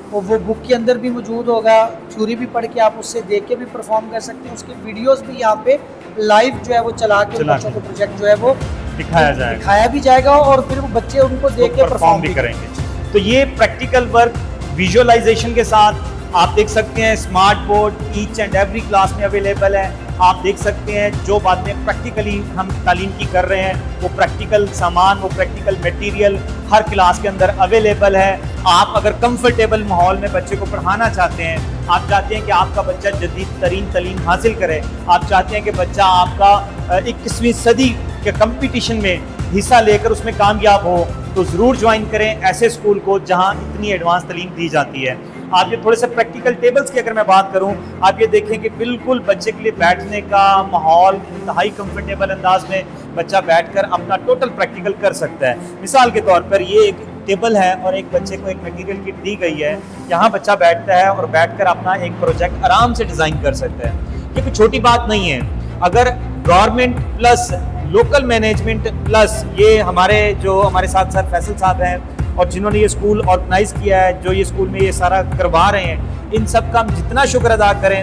और वो बुक के अंदर भी मौजूद होगा, थ्योरी भी पढ़ के आप उससे देख के भी परफॉर्म कर सकते हैं। उसके वीडियोस भी यहाँ पे लाइव जो है वो चला के बच्चों को प्रोजेक्ट जो है वो दिखाया भी जाएगा और फिर वो बच्चे उनको देख के परफॉर्म भी करेंगे। तो ये प्रैक्टिकल वर्क विजुअलाइजेशन के साथ आप देख सकते हैं, smart board each and every class में अवेलेबल है। आप देख सकते हैं जो बातें प्रैक्टिकली हम तालीम की कर रहे हैं वो प्रैक्टिकल सामान, वो प्रैक्टिकल मटेरियल हर क्लास के अंदर अवेलेबल है। आप अगर कंफर्टेबल माहौल में बच्चे को पढ़ाना चाहते हैं, आप चाहते हैं कि आपका बच्चा जदीद तरीन तालीम हासिल करे, आप चाहते हैं कि बच्चा आपका 21वीं सदी के कंपटीशन में हिस्सा लेकर उसमें कामयाब हो, तो ज़रूर ज्वाइन करें ऐसे स्कूल को जहां इतनी एडवांस तालीम दी जाती है। आप ये थोड़े से प्रैक्टिकल टेबल्स की अगर मैं बात करूं, आप ये देखें कि बिल्कुल बच्चे के लिए बैठने का माहौल इंतहाई कंफर्टेबल अंदाज में बच्चा बैठकर अपना टोटल प्रैक्टिकल कर सकता है। मिसाल के तौर पर ये एक टेबल है और एक बच्चे को एक मटेरियल किट दी गई है, यहाँ बच्चा बैठता है और बैठकर अपना एक प्रोजेक्ट आराम से डिज़ाइन कर सकता है। ये कोई छोटी बात नहीं है। अगर government plus local management plus ये हमारे साथ सर फैसल साहब हैं और जिन्होंने ये स्कूल ऑर्गेनाइज किया है, जो ये स्कूल में ये सारा करवा रहे हैं, इन सब का हम जितना शुक्र अदा करें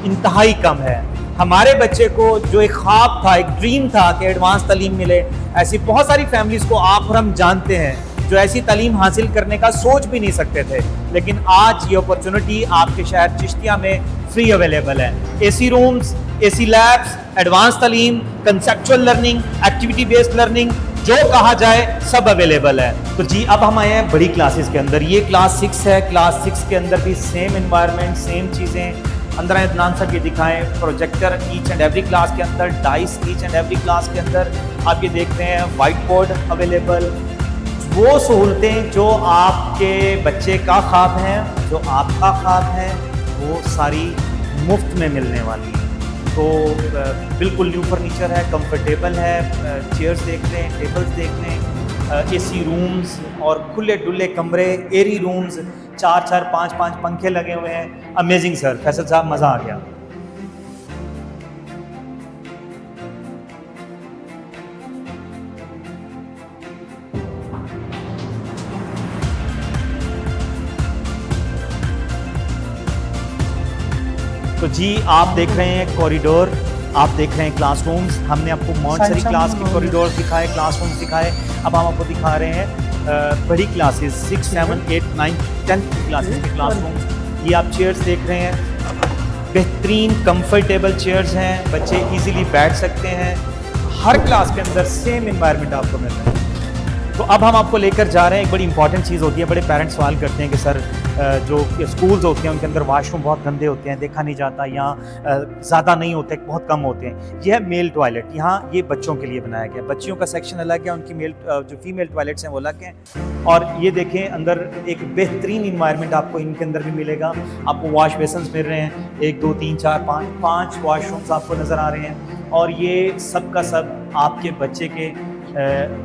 इंतहाई कम है। हमारे बच्चे को जो एक ख्वाब था, एक ड्रीम था कि एडवांस तालीम मिले, ऐसी बहुत सारी फैमिलीज़ को आप और हम जानते हैं जो ऐसी तालीम हासिल करने का सोच भी नहीं सकते थे, लेकिन आज ये अपॉर्चुनिटी आपके शहर चिश्तिया में फ्री अवेलेबल है। AC rooms, AC labs, advance तालीम, conceptual learning, activity based learning, जो कहा जाए सब अवेलेबल है। तो जी अब हम आए हैं बड़ी क्लासेस के अंदर। ये क्लास 6 है। क्लास 6 के अंदर भी सेम एनवायरनमेंट, सेम चीज़ें। अंदर अदनान साहब ये दिखाएं, projector each and every class के अंदर, dice each and every class के अंदर आप ये देखते हैं, वाइट बोर्ड अवेलेबल। वो सहूलतें जो आपके बच्चे का ख्वाब है, जो आपका ख्वाब है, वो सारी मुफ्त में मिलने वाली है। तो बिल्कुल न्यू फर्नीचर है, कंफर्टेबल है, चेयर्स देख रहे हैं, टेबल्स देख रहे हैं, एसी रूम्स और खुले डुले कमरे, एरी रूम्स, 4-4, 5-5 पंखे लगे हुए हैं। अमेजिंग सर, फैसल साहब मज़ा आ गया। तो जी आप देख रहे हैं कॉरिडोर, आप देख रहे हैं क्लासरूम्स। हमने आपको मॉन्टेसरी क्लास के कॉरिडोर दिखाए, क्लासरूम्स दिखाए। अब हम आपको दिखा रहे हैं बड़ी क्लासेस 6, 7, 8, 9, 10 क्लासेस के क्लासरूम्स। ये आप चेयर्स देख रहे हैं, बेहतरीन कंफर्टेबल चेयर्स हैं, बच्चे इजीली बैठ सकते हैं। हर क्लास के अंदर सेम एनवायरनमेंट आपको मिल रहा है। तो अब हम आपको लेकर जा रहे हैं, एक बड़ी इंपॉर्टेंट चीज़ होती है। बड़े पेरेंट्स सवाल करते हैं कि सर जो स्कूल्स होते हैं उनके अंदर वाशरूम बहुत गंदे होते हैं, देखा नहीं जाता, यहाँ ज़्यादा नहीं होते, बहुत कम होते हैं। यह है मेल टॉयलेट। यहाँ ये बच्चों के लिए बनाया गया, बच्चियों का सेक्शन अलग है, उनकी जो फीमेल टॉयलेट्स हैं वो अलग हैं। और ये देखें अंदर एक बेहतरीन इन्वायरमेंट आपको इनके अंदर भी मिलेगा। आपको वॉश बेसन्स मिल रहे हैं, 1, 2, 3, 4, 5 वॉशरूम्स आपको नज़र आ रहे हैं। और ये सब का सब आपके बच्चे के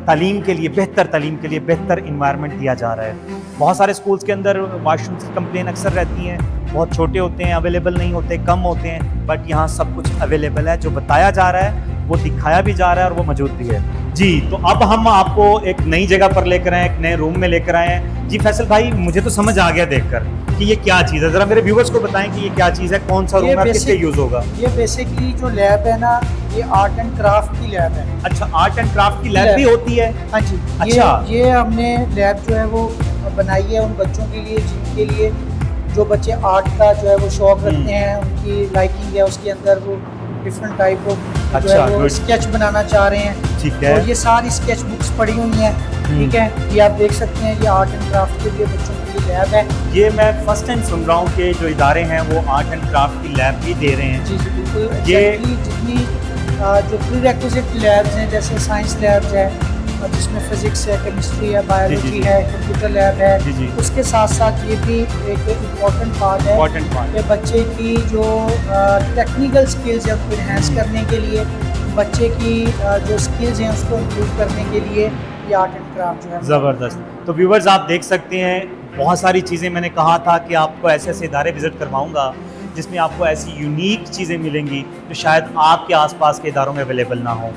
तालीम के लिए, बेहतर तालीम के लिए बेहतर इन्वायरमेंट दिया जा रहा है। बहुत सारे स्कूल्स के अंदर वाशरूम्स की कंप्लेन अक्सर रहती हैं, बहुत छोटे होते हैं, अवेलेबल नहीं होते, कम होते हैं, बट यहाँ सब कुछ अवेलेबल है। जो बताया जा रहा है वो दिखाया भी जा रहा है और वो मौजूद भी है। जी तो अब हम आपको एक नई जगह पर लेकर आए, एक नए रूम में लेकर आए हैं। जी फैसल भाई, मुझे तो समझ आ गया देखकर कि ये क्या चीज़ है। ज़रा मेरे व्यूवर्स को बताएं कि ये क्या चीज़ है, कौन सा रूम है, किसके यूज़ होगा। ये बेसिकली जो लैब है ना, ये आर्ट एंड क्राफ्ट की लैब है। अच्छा, आर्ट एंड क्राफ्ट की लैब भी होती है? हाँ जी। अच्छा, ये हमने लैब जो है वो बनाई है उन बच्चों के लिए जिनके लिए, जो बच्चे आर्ट का जो है वो शौक रखते हैं, उनकी लाइकिंग है, उसके अंदर वो डिफरेंट टाइप ऑफ जो है वो स्केच बनाना चाह रहे हैं। ठीक है। और ये सारी स्केच बुक्स पड़ी हुई हैं, ठीक है। ये आप देख सकते हैं, ये आर्ट एंड क्राफ्ट के लिए बच्चों के लिए लैब है। ये मैं फर्स्ट टाइम सुन रहा हूँ कि जो इदारे हैं वो आर्ट एंड क्राफ्ट की लैब भी दे रहे हैं। जी जी बिल्कुल। ये जितनी जो प्री रेक्विजिट लैब्स हैं, जैसे साइंस लैब्स है जिसमें फिजिक्स है, केमिस्ट्री है, बायोलॉजी है, कंप्यूटर लैब है, उसके साथ साथ ये भी एक इम्पॉर्टेंट पार्ट है कि बच्चे की जो टेक्निकल स्किल्स है उसको इन्हेंस करने के लिए, बच्चे की जो स्किल्स हैं उसको इम्प्रूव करने के लिए ये आर्ट एंड क्राफ्ट जो है ज़बरदस्त। तो व्यूवर्स आप देख सकते हैं, बहुत सारी चीज़ें मैंने कहा था कि आपको ऐसे ऐसे इदारे विज़िट करवाऊँगा जिसमें आपको ऐसी यूनिक चीज़ें मिलेंगी जो शायद आपके आसपास के इदारों में अवेलेबल ना हो।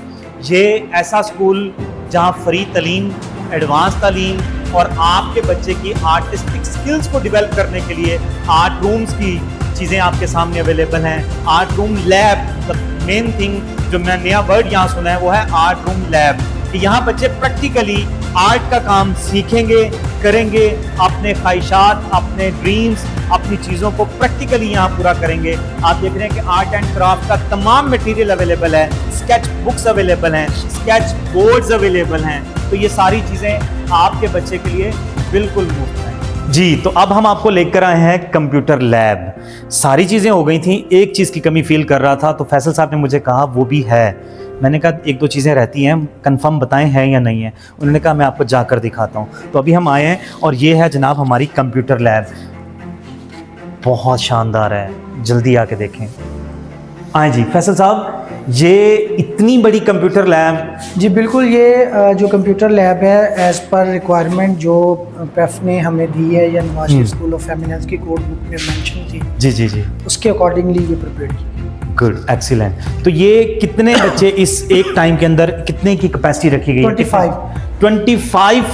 ये ऐसा स्कूल जहाँ फ्री तालीम, एडवांस तालीम, और आपके बच्चे की आर्टिस्टिक स्किल्स को डेवलप करने के लिए आर्ट रूम्स की चीज़ें आपके सामने अवेलेबल हैं। Art room lab, the main thing जो मैं नया वर्ड यहाँ सुना है वो है आर्ट रूम लैब, कि यहाँ बच्चे प्रैक्टिकली आर्ट का काम सीखेंगे, करेंगे, अपने ख्वाहिशात, अपने ड्रीम्स, अपनी चीज़ों को प्रैक्टिकली यहाँ पूरा करेंगे। आप देख रहे हैं कि आर्ट एंड क्राफ्ट का तमाम मटेरियल अवेलेबल है, स्केच बुक्स अवेलेबल हैं, स्केच बोर्ड्स अवेलेबल हैं। तो ये सारी चीज़ें आपके बच्चे के लिए बिल्कुल मुफ्त हैं। जी, तो अब हम आपको लेकर आए हैं कंप्यूटर लैब। सारी चीज़ें हो गई थी, एक चीज़ की कमी फील कर रहा था, तो फैसल साहब ने मुझे कहा वो भी है। मैंने कहा एक दो चीज़ें रहती हैं, कंफर्म बताएं हैं या नहीं है। उन्होंने कहा मैं आपको जाकर दिखाता हूँ। तो अभी हम आए हैं और ये है जनाब हमारी कंप्यूटर लैब। बहुत शानदार है, जल्दी आके देखें। आए जी फैसल साहब, ये इतनी बड़ी कंप्यूटर लैब। जी बिल्कुल, ये जो कंप्यूटर लैब है एज़ पर रिक्वायरमेंट जो पेफ ने हमें दी है या Nawaz Sharif school of eminence की कोड बुक में मेंशन थी, जी जी जी, उसके अकॉर्डिंगली ये प्रिपेयर की। Good, excellent. तो ये कितने बच्चे इस एक टाइम के अंदर, कितने की कैपेसिटी रखी गई? 25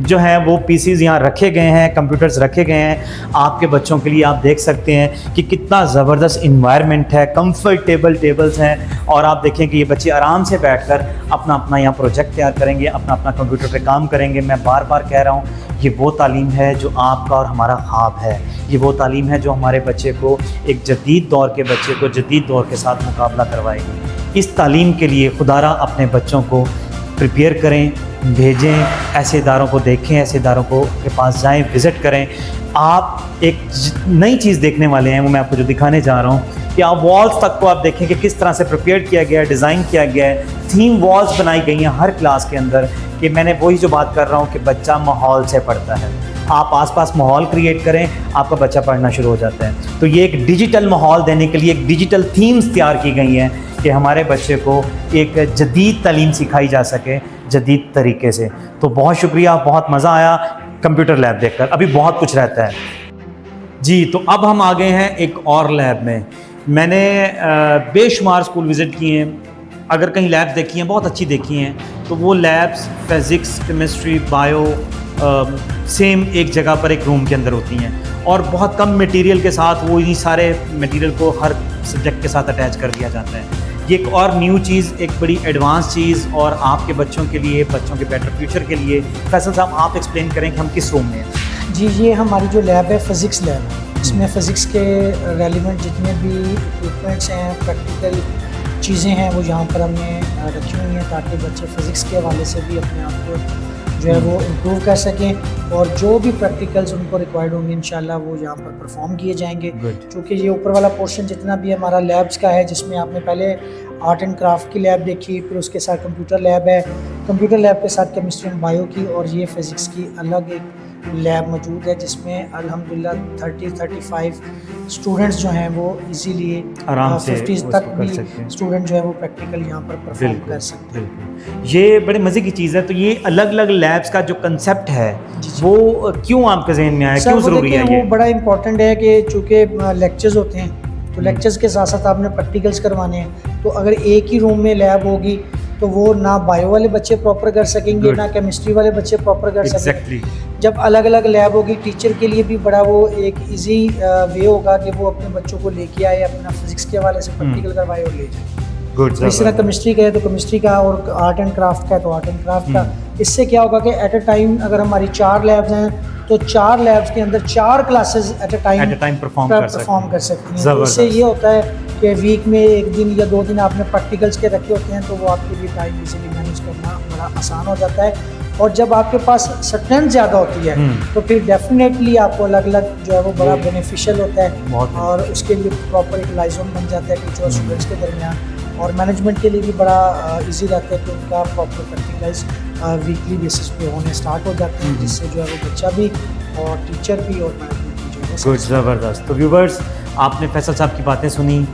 जो है वो पीसीज यहाँ रखे गए हैं, कंप्यूटर्स रखे गए हैं आपके बच्चों के लिए। आप देख सकते हैं कि कितना ज़बरदस्त इन्वायरमेंट है, कंफर्टेबल टेबल्स हैं, और आप देखें कि ये बच्चे आराम से बैठकर अपना अपना यहाँ प्रोजेक्ट तैयार करेंगे, अपना अपना कंप्यूटर पे काम करेंगे। मैं बार बार कह रहा हूँ, ये वो तालीम है जो आपका और हमारा ख्वाब है। ये वो तालीम है जो हमारे बच्चे को, एक जदीद दौर के बच्चे को जदीद दौर के साथ मुकाबला करवाएगी। इस तालीम के लिए खुदारा अपने बच्चों को प्रिपेयर करें, भेजें, ऐसे इदारों को देखें, ऐसे इदारों के पास जाएं, विज़िट करें। आप एक नई चीज़ देखने वाले हैं, वो मैं आपको जो दिखाने जा रहा हूँ कि आप वॉल्स तक को आप देखें कि किस तरह से प्रिपेयर किया गया है, डिज़ाइन किया गया है, थीम वॉल्स बनाई गई हैं हर क्लास के अंदर। कि मैंने वही जो बात कर रहा हूँ कि बच्चा माहौल से पढ़ता है। आप आसपास माहौल क्रिएट करें, आपका बच्चा पढ़ना शुरू हो जाता है। तो ये एक डिजिटल माहौल देने के लिए एक डिजिटल थीम्स तैयार की गई हैं कि हमारे बच्चे को एक जदीद तालीम सिखाई जा सके जदीद तरीके से। तो बहुत शुक्रिया, बहुत मज़ा आया कंप्यूटर लैब देखकर। अभी बहुत कुछ रहता है जी। तो अब हम आ गए हैं एक और लैब में। मैंने बेशुमार स्कूल विज़िट किए हैं, अगर कहीं लैब्स देखी हैं, बहुत अच्छी देखी हैं, तो वो labs physics, chemistry, bio same एक जगह पर एक रूम के अंदर होती हैं, और बहुत कम मटेरियल के साथ वो इन्हीं सारे मटेरियल को हर सब्जेक्ट के साथ अटैच कर दिया जाता है। ये एक और न्यू चीज़, एक बड़ी एडवांस चीज़, और आपके बच्चों के लिए, बच्चों के बेटर फ्यूचर के लिए। फैसल साहब आप एक्सप्लेन करें कि हम किस रूम में हैं। जी, ये हमारी जो लैब है फ़िज़िक्स लैब है। इसमें फ़िज़िक्स के रेलिवेंट जितने भी इक्विपमेंट्स हैं, प्रैक्टिकल चीज़ें हैं, वो यहाँ पर हमने रखी हुई हैं ताकि बच्चे फ़िज़िक्स के हवाले से भी अपने आप को जो है वो इम्प्रूव कर सकें, और जो भी प्रैक्टिकल्स उनको रिक्वायर्ड होंगे इंशाल्लाह वो यहाँ पर परफॉर्म किए जाएंगे। क्योंकि ये ऊपर वाला पोर्शन जितना भी हमारा लैब्स का है, जिसमें आपने पहले आर्ट एंड क्राफ्ट की लैब देखी, फिर उसके साथ कंप्यूटर लैब है, कंप्यूटर लैब के साथ केमिस्ट्री एंड बायो की, और ये फ़िज़िक्स की अलग एक लैब मौजूद है जिसमें अल्हम्दुलिल्लाह 30-35 स्टूडेंट्स जो हैं वो इजीली आराम से 50 तक भी स्टूडेंट जो है वो प्रैक्टिकल यहाँ पर परफॉर्म कर सकते हैं। ये बड़े मज़े की चीज़ है। तो ये अलग अलग लैब्स का जो कंसेप्ट है वो क्यों आपके जहन में आया, क्यों ज़रूरी है? ये वो बड़ा इंपॉर्टेंट है कि चूँकि लेक्चर्स होते हैं, तो लेक्चर्स के साथ साथ आपने प्रैक्टिकल्स करवाने हैं। तो अगर एक ही रूम में लैब होगी तो वो ना बायो वाले बच्चे प्रॉपर कर सकेंगे, ना केमिस्ट्री वाले बच्चे प्रॉपर कर सकेंगे। जब अलग अलग लैब होगी, टीचर के लिए भी बड़ा वो एक इजी वे होगा कि वो अपने बच्चों को लेके आए, अपना फिजिक्स के हवाले से प्रैक्टिकल करवाए और ले जाए। तो इस तरह केमिस्ट्री का है तो केमिस्ट्री का, और आर्ट एंड क्राफ्ट का है तो आर्ट एंड क्राफ्ट का। इससे क्या होगा कि एट अ टाइम अगर हमारी 4 लैब्स हैं तो 4 लैब्स के अंदर 4 classes at a time perform कर सकती हैं। इससे ये होता है कि वीक में 1 दिन या 2 दिन आपने प्रैक्टिकल्स के रखे होते हैं, तो वो आपके लिए टाइम इजीली मैनेज करना बड़ा आसान हो जाता है। और जब आपके पास स्ट्रेंथ ज़्यादा होती है तो फिर डेफिनेटली आपको अलग अलग जो है वो बड़ा बेनिफिशियल होता है, और उसके लिए प्रॉपर एक लाइजोन बन जाता है टीचर और स्टूडेंट्स के दरमियान, और मैनेजमेंट के लिए भी बड़ा इजी रहता है कि उनका प्रॉपर प्रैक्टिकल्स वीकली बेसिस पे होने स्टार्ट हो जाते हैं, जिससे जो है वो बच्चा भी और टीचर भी और मैनेजमेंट भी जो है। गुड, ज़बरदस्त। तो व्यूवर्स, आपने फैसल साहब की बातें सुनी,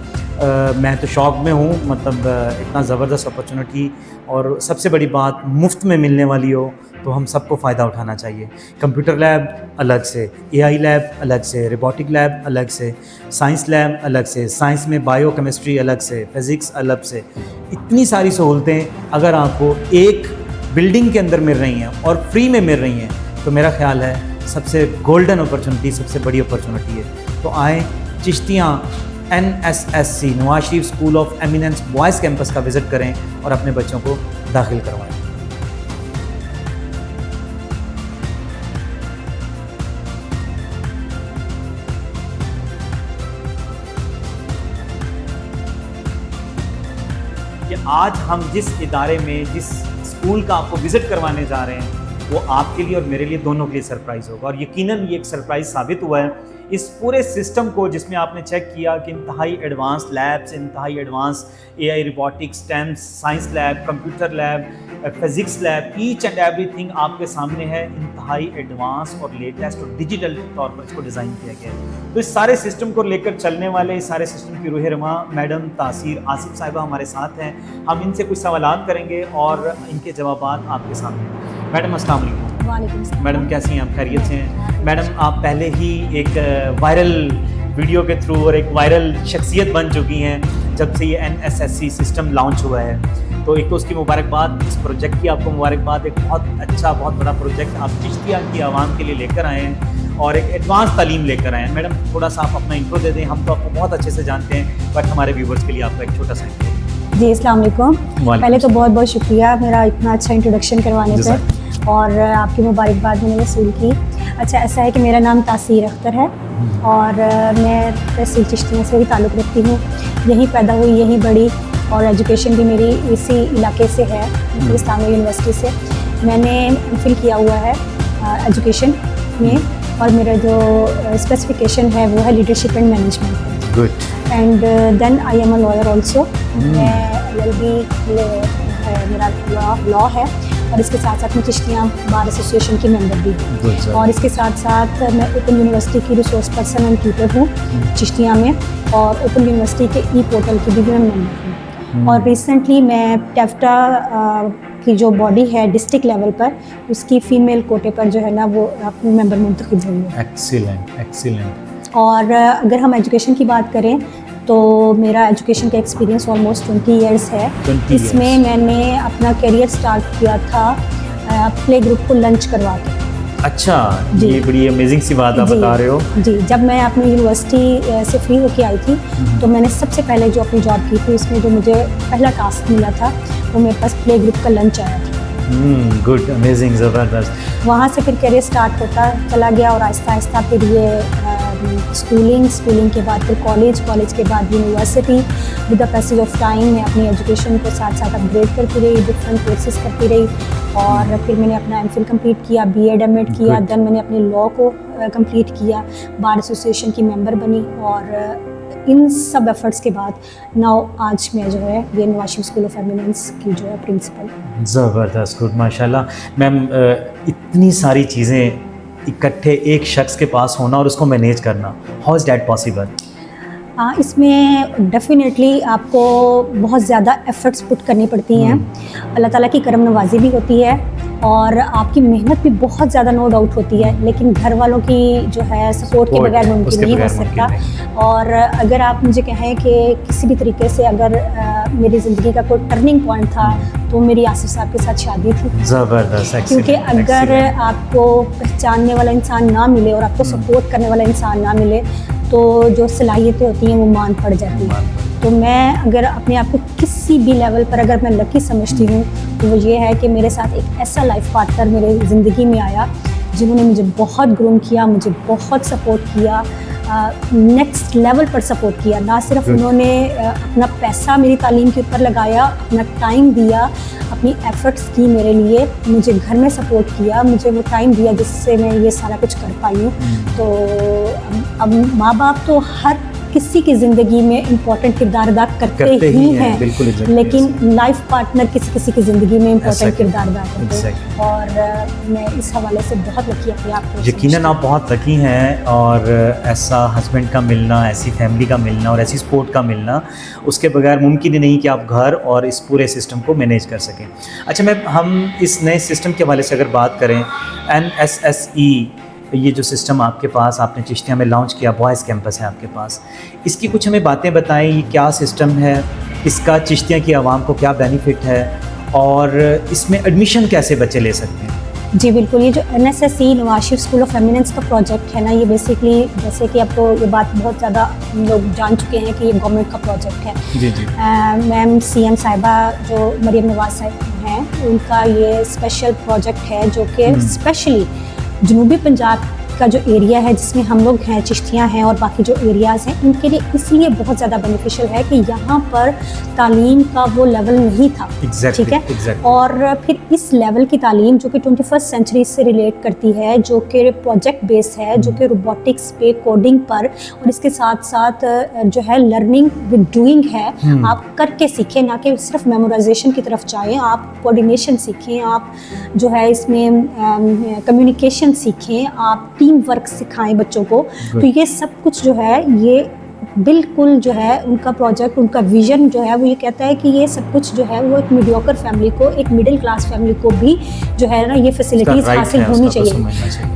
मैं तो शौक में हूँ, मतलब इतना ज़बरदस्त अपॉर्चुनिटी, और सबसे बड़ी बात मुफ्त में मिलने वाली हो तो हम सबको फ़ायदा उठाना चाहिए। कंप्यूटर लैब अलग से, AI लैब अलग से, रोबोटिक लैब अलग से, साइंस लैब अलग से, साइंस में बायो केमिस्ट्री अलग से, फिज़िक्स अलग से। इतनी सारी सहूलतें अगर आपको एक बिल्डिंग के अंदर मिल रही हैं और फ्री में मिल रही हैं, तो मेरा ख्याल है सबसे गोल्डन अपॉर्चुनिटी, सबसे बड़ी अपॉर्चुनिटी है। तो आएँ Chishtian NSSC Nawaz Sharif school of eminence boys campus का विज़िट करें और अपने बच्चों को दाखिल करवाएं। कि आज हम जिस इदारे में, जिस स्कूल का आपको विज़िट करवाने जा रहे हैं, वो आपके लिए और मेरे लिए दोनों के लिए सरप्राइज़ होगा। और यकीनन ये एक सरप्राइज़ साबित हुआ है इस पूरे सिस्टम को, जिसमें आपने चेक किया कि इंतहाई एडवांस लैब्स, इंतहाई advance AI robotics, stem, science lab, computer lab, physics lab, each and everything आपके सामने है। इंतहाई एडवांस और लेटेस्ट और डिजिटल तौर पर इसको डिज़ाइन किया गया है। तो इस सारे सिस्टम को लेकर चलने वाले, इस सारे सिस्टम की रूह रमा मैडम तासीर आसिफ साहिबा हमारे साथ हैं। हम इनसे कुछ सवालात करेंगे और इनके जवाबात आपके सामने। मैडम अस्सलाम वालेकुम। वालेकुम सलाम। मैडम कैसी हैं आप? खैरियत से हैं? मैडम आप पहले ही एक वायरल वीडियो के थ्रू और एक वायरल शख्सियत बन चुकी हैं जब से ये NSSC सिस्टम लॉन्च हुआ है। तो एक तो उसकी मुबारकबाद, इस प्रोजेक्ट की आपको मुबारकबाद। एक बहुत अच्छा, बहुत बड़ा प्रोजेक्ट आप चिश्तिया की आवाम के लिए लेकर आए हैं और एक एडवांस तालीम लेकर आए हैं। मैडम थोड़ा सा आप अपना इंट्रो दे दें, हम तो आपको बहुत अच्छे से जानते हैं, बट हमारे व्यूवर्स के लिए आपका एक छोटा सा इंट्रो। जी अस्सलाम वालेकुम। पहले तो बहुत बहुत शुक्रिया मेरा इतना अच्छा इंट्रोडक्शन करवाने पर और आपकी मुबारकबाद मैंने वसूल की। अच्छा, ऐसा है कि मेरा नाम तासीर अख्तर है और मैं तहसील चिश्तिया से भी ताल्लुक़ रखती हूँ। यहीं पैदा हुई, यहीं बड़ी और एजुकेशन भी मेरी इसी इलाके से है, इस्लामिया यूनिवर्सिटी से। मैंने MPhil किया हुआ है एजुकेशन में और मेरा जो स्पेसिफिकेशन है वो है leadership and management. Good. And then I am a lawyer also. मैं LLB मेरा लॉ है और इसके साथ साथ मैं चिश्तिया बार एसोसिएशन की मेंबर भी हूँ और इसके साथ साथ मैं ओपन यूनिवर्सिटी की रिसोर्स पर्सन एंड ट्यूटर हूँ चिश्तिया में और ओपन यूनिवर्सिटी के पोर्टल की भी मैं मेंबर हूँ। और रिसेंटली मैं टेफ्टा की जो बॉडी है डिस्ट्रिक्ट लेवल पर, उसकी फ़ीमेल कोटे पर जो है ना वो अपनी मेंबर मुंतखब हुई है। Excellent, excellent. और अगर हम एजुकेशन की बात करें तो मेरा एजुकेशन का एक्सपीरियंस ऑलमोस्ट 20 इयर्स है। 20 इसमें years। मैंने अपना करियर स्टार्ट किया था प्ले ग्रुप को लंच करवा के। अच्छा, जी। ये बड़ी अमेजिंग सी बात आप जी, बता रहे हो। जी, जब मैं अपनी यूनिवर्सिटी से फ्री होके आई थी तो मैंने सबसे पहले जो अपनी जॉब की थी उसमें जो मुझे पहला टास्क मिला था वो मेरे पास प्ले ग्रुप का लंच आया था। गुड, अमेजिंग, ज़बरदस्त। वहाँ से फिर करियर स्टार्ट होता चला गया और आहिस्ता आहिस्ता फिर ये स्कूलिंग के बाद फिर कॉलेज के बाद university. With the passage of time मैं अपनी एजुकेशन को साथ साथ अपग्रेड करती रही, डिफरेंट कोर्सेज करती रही और फिर मैंने अपना MPhil कंप्लीट किया, B.Ed M.Ed किया। Good। देन मैंने अपने लॉ को कंप्लीट किया, बार एसोसिएशन की मेंबर बनी और इन सब एफर्ट्स के बाद नाउ आज मैं जो है ये Nawaz Sharif school of eminence की जो है प्रिंसिपल। ज़बरदस्त, गुड, माशाल्लाह। मैम इतनी सारी चीज़ें इकट्ठे एक शख्स के पास होना और उसको मैनेज करना, हाउ इज़ दैट पॉसिबल? इसमें डेफिनेटली आपको बहुत ज़्यादा एफ़र्ट्स पुट करनी पड़ती हैं। अल्लाह ताला की करम नवाजी भी होती है और आपकी मेहनत भी बहुत ज़्यादा नो डाउट होती है, लेकिन घर वालों की जो है सपोर्ट के बगैर मुमकिन नहीं हो सकता। और अगर आप मुझे कहें कि किसी भी तरीके से अगर मेरी ज़िंदगी का कोई टर्निंग पॉइंट था तो मेरी आसिफ साहब के साथ शादी थी। ज़बरदस्त। क्योंकि अगर आपको पहचानने वाला इंसान ना मिले और आपको सपोर्ट करने वाला इंसान ना मिले तो जो सलाहियतें होती हैं वो मान पड़ जाती हैं। तो मैं अगर अपने आप को किसी भी लेवल पर अगर मैं लकी समझती हूँ तो वो ये है कि मेरे साथ एक ऐसा लाइफ पार्टनर मेरे ज़िंदगी में आया जिन्होंने मुझे बहुत ग्रूम किया, मुझे बहुत सपोर्ट किया, नेक्स्ट लेवल पर सपोर्ट किया। ना सिर्फ उन्होंने अपना पैसा मेरी तालीम के ऊपर लगाया, अपना टाइम दिया, अपनी एफ़र्ट्स की मेरे लिए, मुझे घर में सपोर्ट किया, मुझे वो टाइम दिया जिससे मैं ये सारा कुछ कर पाई हूँ। तो अब माँ बाप तो हर किसी की ज़िंदगी में इम्पोर्टेंट किरदार अदा करते ही हैं, बिल्कुल, लेकिन लाइफ पार्टनर किसी की ज़िंदगी में इम्पोर्टेंट किरदार अदा करते हैं। और मैं इस हवाले से बहुत लकी अपने आप को यकीनन आप बहुत लकी हैं और ऐसा हस्बैंड का मिलना, ऐसी फैमिली का मिलना और ऐसी सपोर्ट का मिलना, उसके बगैर मुमकिन ही नहीं कि आप घर और इस पूरे सिस्टम को मैनेज कर सकें। अच्छा मैम, हम इस नए सिस्टम के हवाले से अगर बात करें, NSSE ये जो सिस्टम आपके पास आपने चिश्तिया में लॉन्च किया, बॉयज़ कैंपस है आपके पास, इसकी कुछ हमें बातें बताएं। ये क्या सिस्टम है, इसका चिश्तिया की आवाम को क्या बेनिफिट है और इसमें एडमिशन कैसे बच्चे ले सकते हैं? जी बिल्कुल, ये जो NSSE Nawaz Sharif school of eminence का प्रोजेक्ट है ना, ये बेसिकली जैसे कि अब तो ये बात बहुत ज़्यादा हम लोग जान चुके हैं कि ये गवर्नमेंट का प्रोजेक्ट है। जी जी। मैम CM साहिबा जो मरीम नवाज साहिब हैं, उनका ये स्पेशल प्रोजेक्ट है जो कि स्पेशली जनूबी पंजाब का जो एरिया है जिसमें हम लोग हैं, चिश्तियाँ हैं और बाकी जो एरियाज़ हैं, उनके लिए इसलिए बहुत ज़्यादा बेनिफिशियल है कि यहाँ पर तालीम का वो लेवल नहीं था। ठीक है। और फिर इस लेवल की तालीम जो कि 21st सेंचुरी से रिलेट करती है, जो कि प्रोजेक्ट बेस्ड है, जो कि रोबोटिक्स पे, कोडिंग पर, और इसके साथ साथ जो है लर्निंग विद डूइंग है। आप करके सीखें, ना कि सिर्फ मेमोराइजेशन की तरफ जाएँ। आप कोऑर्डिनेशन सीखें, आप जो है इसमें कम्युनिकेशन सीखें, आप टीम वर्क सिखाएं बच्चों को। तो ये सब कुछ जो है, ये बिल्कुल जो है उनका प्रोजेक्ट, उनका विजन जो है वो ये कहता है कि ये सब कुछ जो है वो एक मीडियोकर फैमिली को, एक मिडिल क्लास फैमिली को भी जो है ना ये फैसिलिटीज़ हासिल होनी चाहिए।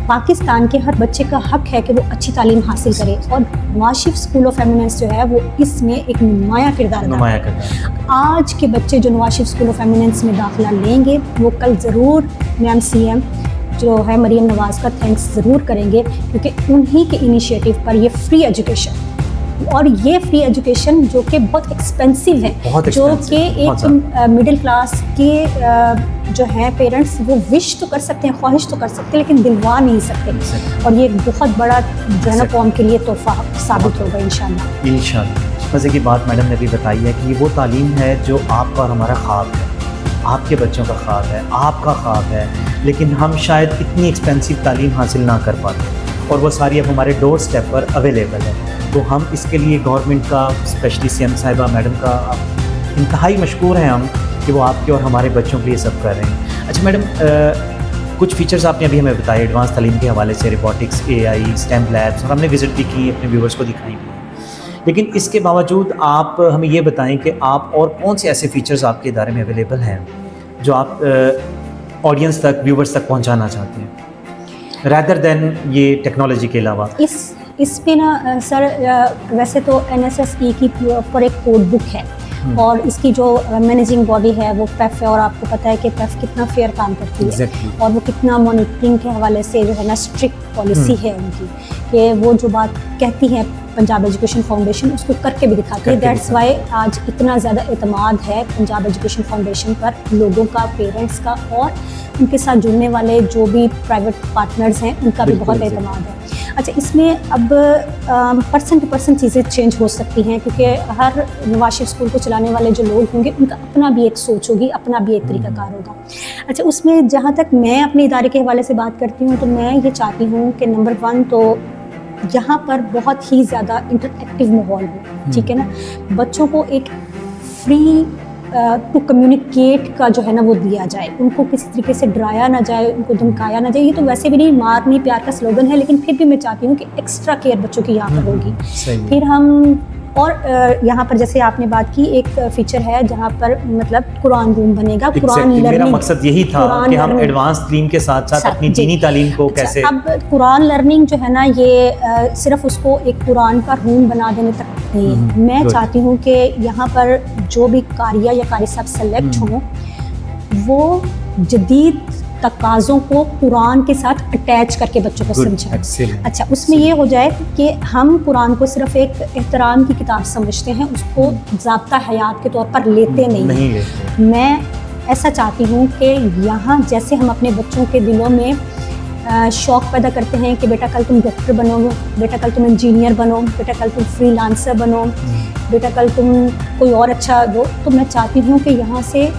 पाकिस्तान के हर बच्चे का हक है कि वो अच्छी तालीम हासिल करे, और Nawaz Sharif school of eminence जो है वो इसमें एक नुमाया किरदार अदा है। आज के बच्चे जो Nawaz Sharif school of eminence में दाखिला लेंगे, वो कल ज़रूर मैम CM जो है मरीम नवाज़ का थैंक्स ज़रूर करेंगे, क्योंकि उन्हीं के इनिशिएटिव पर ये फ्री एजुकेशन, और ये फ्री एजुकेशन जो कि बहुत एक्सपेंसिव है, जो कि एक मिडिल क्लास के जो है पेरेंट्स वो विश तो कर सकते हैं, ख्वाहिश तो कर सकते हैं, लेकिन दिलवा नहीं सकते। और ये एक बहुत बड़ा जो है ना कौम के लिए तोहफा साबित होगा इंशाल्लाह। इंशाल्लाह। मज़े की बात मैडम ने भी बताई है कि ये वो तालीम है जो आपका और हमारा ख्वाब है, आपके बच्चों का ख्वाब है, आपका ख्वाब है, लेकिन हम शायद इतनी एक्सपेंसिव तालीम हासिल ना कर पाते, और वो सारी अब हमारे डोर स्टेप पर अवेलेबल है। तो हम इसके लिए गवर्नमेंट का, स्पेशली CM साहिबा मैडम का इंतहाई मशकूर हैं हम कि वो आपके और हमारे बच्चों के लिए सब कर रहे हैं। अच्छा मैडम, कुछ फीचर्स आपने अभी हमें बताए एडवांस तालीम के हवाले से, रोबोटिक्स, AI, STEM लैब्स, और हमने विज़िट भी की, अपने व्यूवर्स को दिखाई भी। लेकिन इसके बावजूद आप हमें ये बताएं कि आप और कौन से ऐसे फ़ीचर्स आपके इदारे में अवेलेबल हैं जो आप ऑडियंस तक, व्यूवर्स तक पहुंचाना चाहते हैं, रैदर देन ये टेक्नोलॉजी के अलावा? इस पे ना सर, वैसे तो NSSE की पर एक कोड बुक है, और इसकी जो मैनेजिंग बॉडी है वो PEF है, और आपको पता है कि PEF कितना फेयर काम करती है, और वो कितना मॉनिटरिंग के हवाले से जो है ना स्ट्रिक्ट पॉलिसी है उनकी, कि वो जो बात कहती है पंजाब एजुकेशन फाउंडेशन उसको करके भी दिखाती है। दैट्स वाई आज इतना ज़्यादा एतमाद है पंजाब एजुकेशन फाउंडेशन पर, लोगों का, पेरेंट्स का, और उनके साथ जुड़ने वाले जो भी प्राइवेट पार्टनर्स हैं उनका भी बहुत एतमाद है। अच्छा, इसमें अब पर्सन टू पर्सन चीज़ें चेंज हो सकती हैं, क्योंकि हर नवाज शरीफ स्कूल को चलाने वाले जो लोग होंगे उनका अपना भी एक सोच होगी, अपना भी एक तरीक़ाकार होगा। अच्छा, उसमें जहाँ तक मैं अपने इदारे के हवाले से बात करती हूँ, तो मैं ये चाहती हूँ कि नंबर 1 तो यहाँ पर बहुत ही ज़्यादा इंटरएक्टिव माहौल हो। ठीक है ना, बच्चों को एक फ्री टू कम्युनिकेट का जो है ना वो दिया जाए, उनको किसी तरीके से डराया ना जाए, उनको धमकाया ना जाए। ये तो वैसे भी नहीं, मार नहीं प्यार का स्लोगन है, लेकिन फिर भी मैं चाहती हूँ कि एक्स्ट्रा केयर बच्चों की यहाँ पर होगी। फिर हम और यहाँ पर जैसे आपने बात की, एक फीचर है जहाँ पर मतलब कुरान रूम बनेगा, कुरान लर्निंग। मेरा मकसद यही था कि हम एडवांस तालीम के साथ साथ अपनी दीनी तालीम को कैसे। अब कुरान लर्निंग जो है ना, ये सिर्फ उसको एक कुरान का रूम बना देने तक नहीं है। मैं चाहती हूँ कि यहाँ पर जो भी कारिया या कारी साहब सेलेक्ट हों, वो जदीद तकाज़ों को कुरान के साथ अटैच करके बच्चों को समझाएं। अच्छा, उसमें ये हो जाए कि हम कुरान को सिर्फ एक एहतराम की किताब समझते हैं, उसको ज़ाब्ता हयात के तौर पर लेते नहीं। मैं ऐसा चाहती हूँ कि यहाँ जैसे हम अपने बच्चों के दिलों में शौक़ पैदा करते हैं कि बेटा कल तुम डॉक्टर बनो, बेटा कल तुम इंजीनियर बनो, बेटा कल तुम फ्रीलांसर बनो, बेटा कल तुम कोई और अच्छा दो, तो मैं चाहती हूँ कि यहाँ से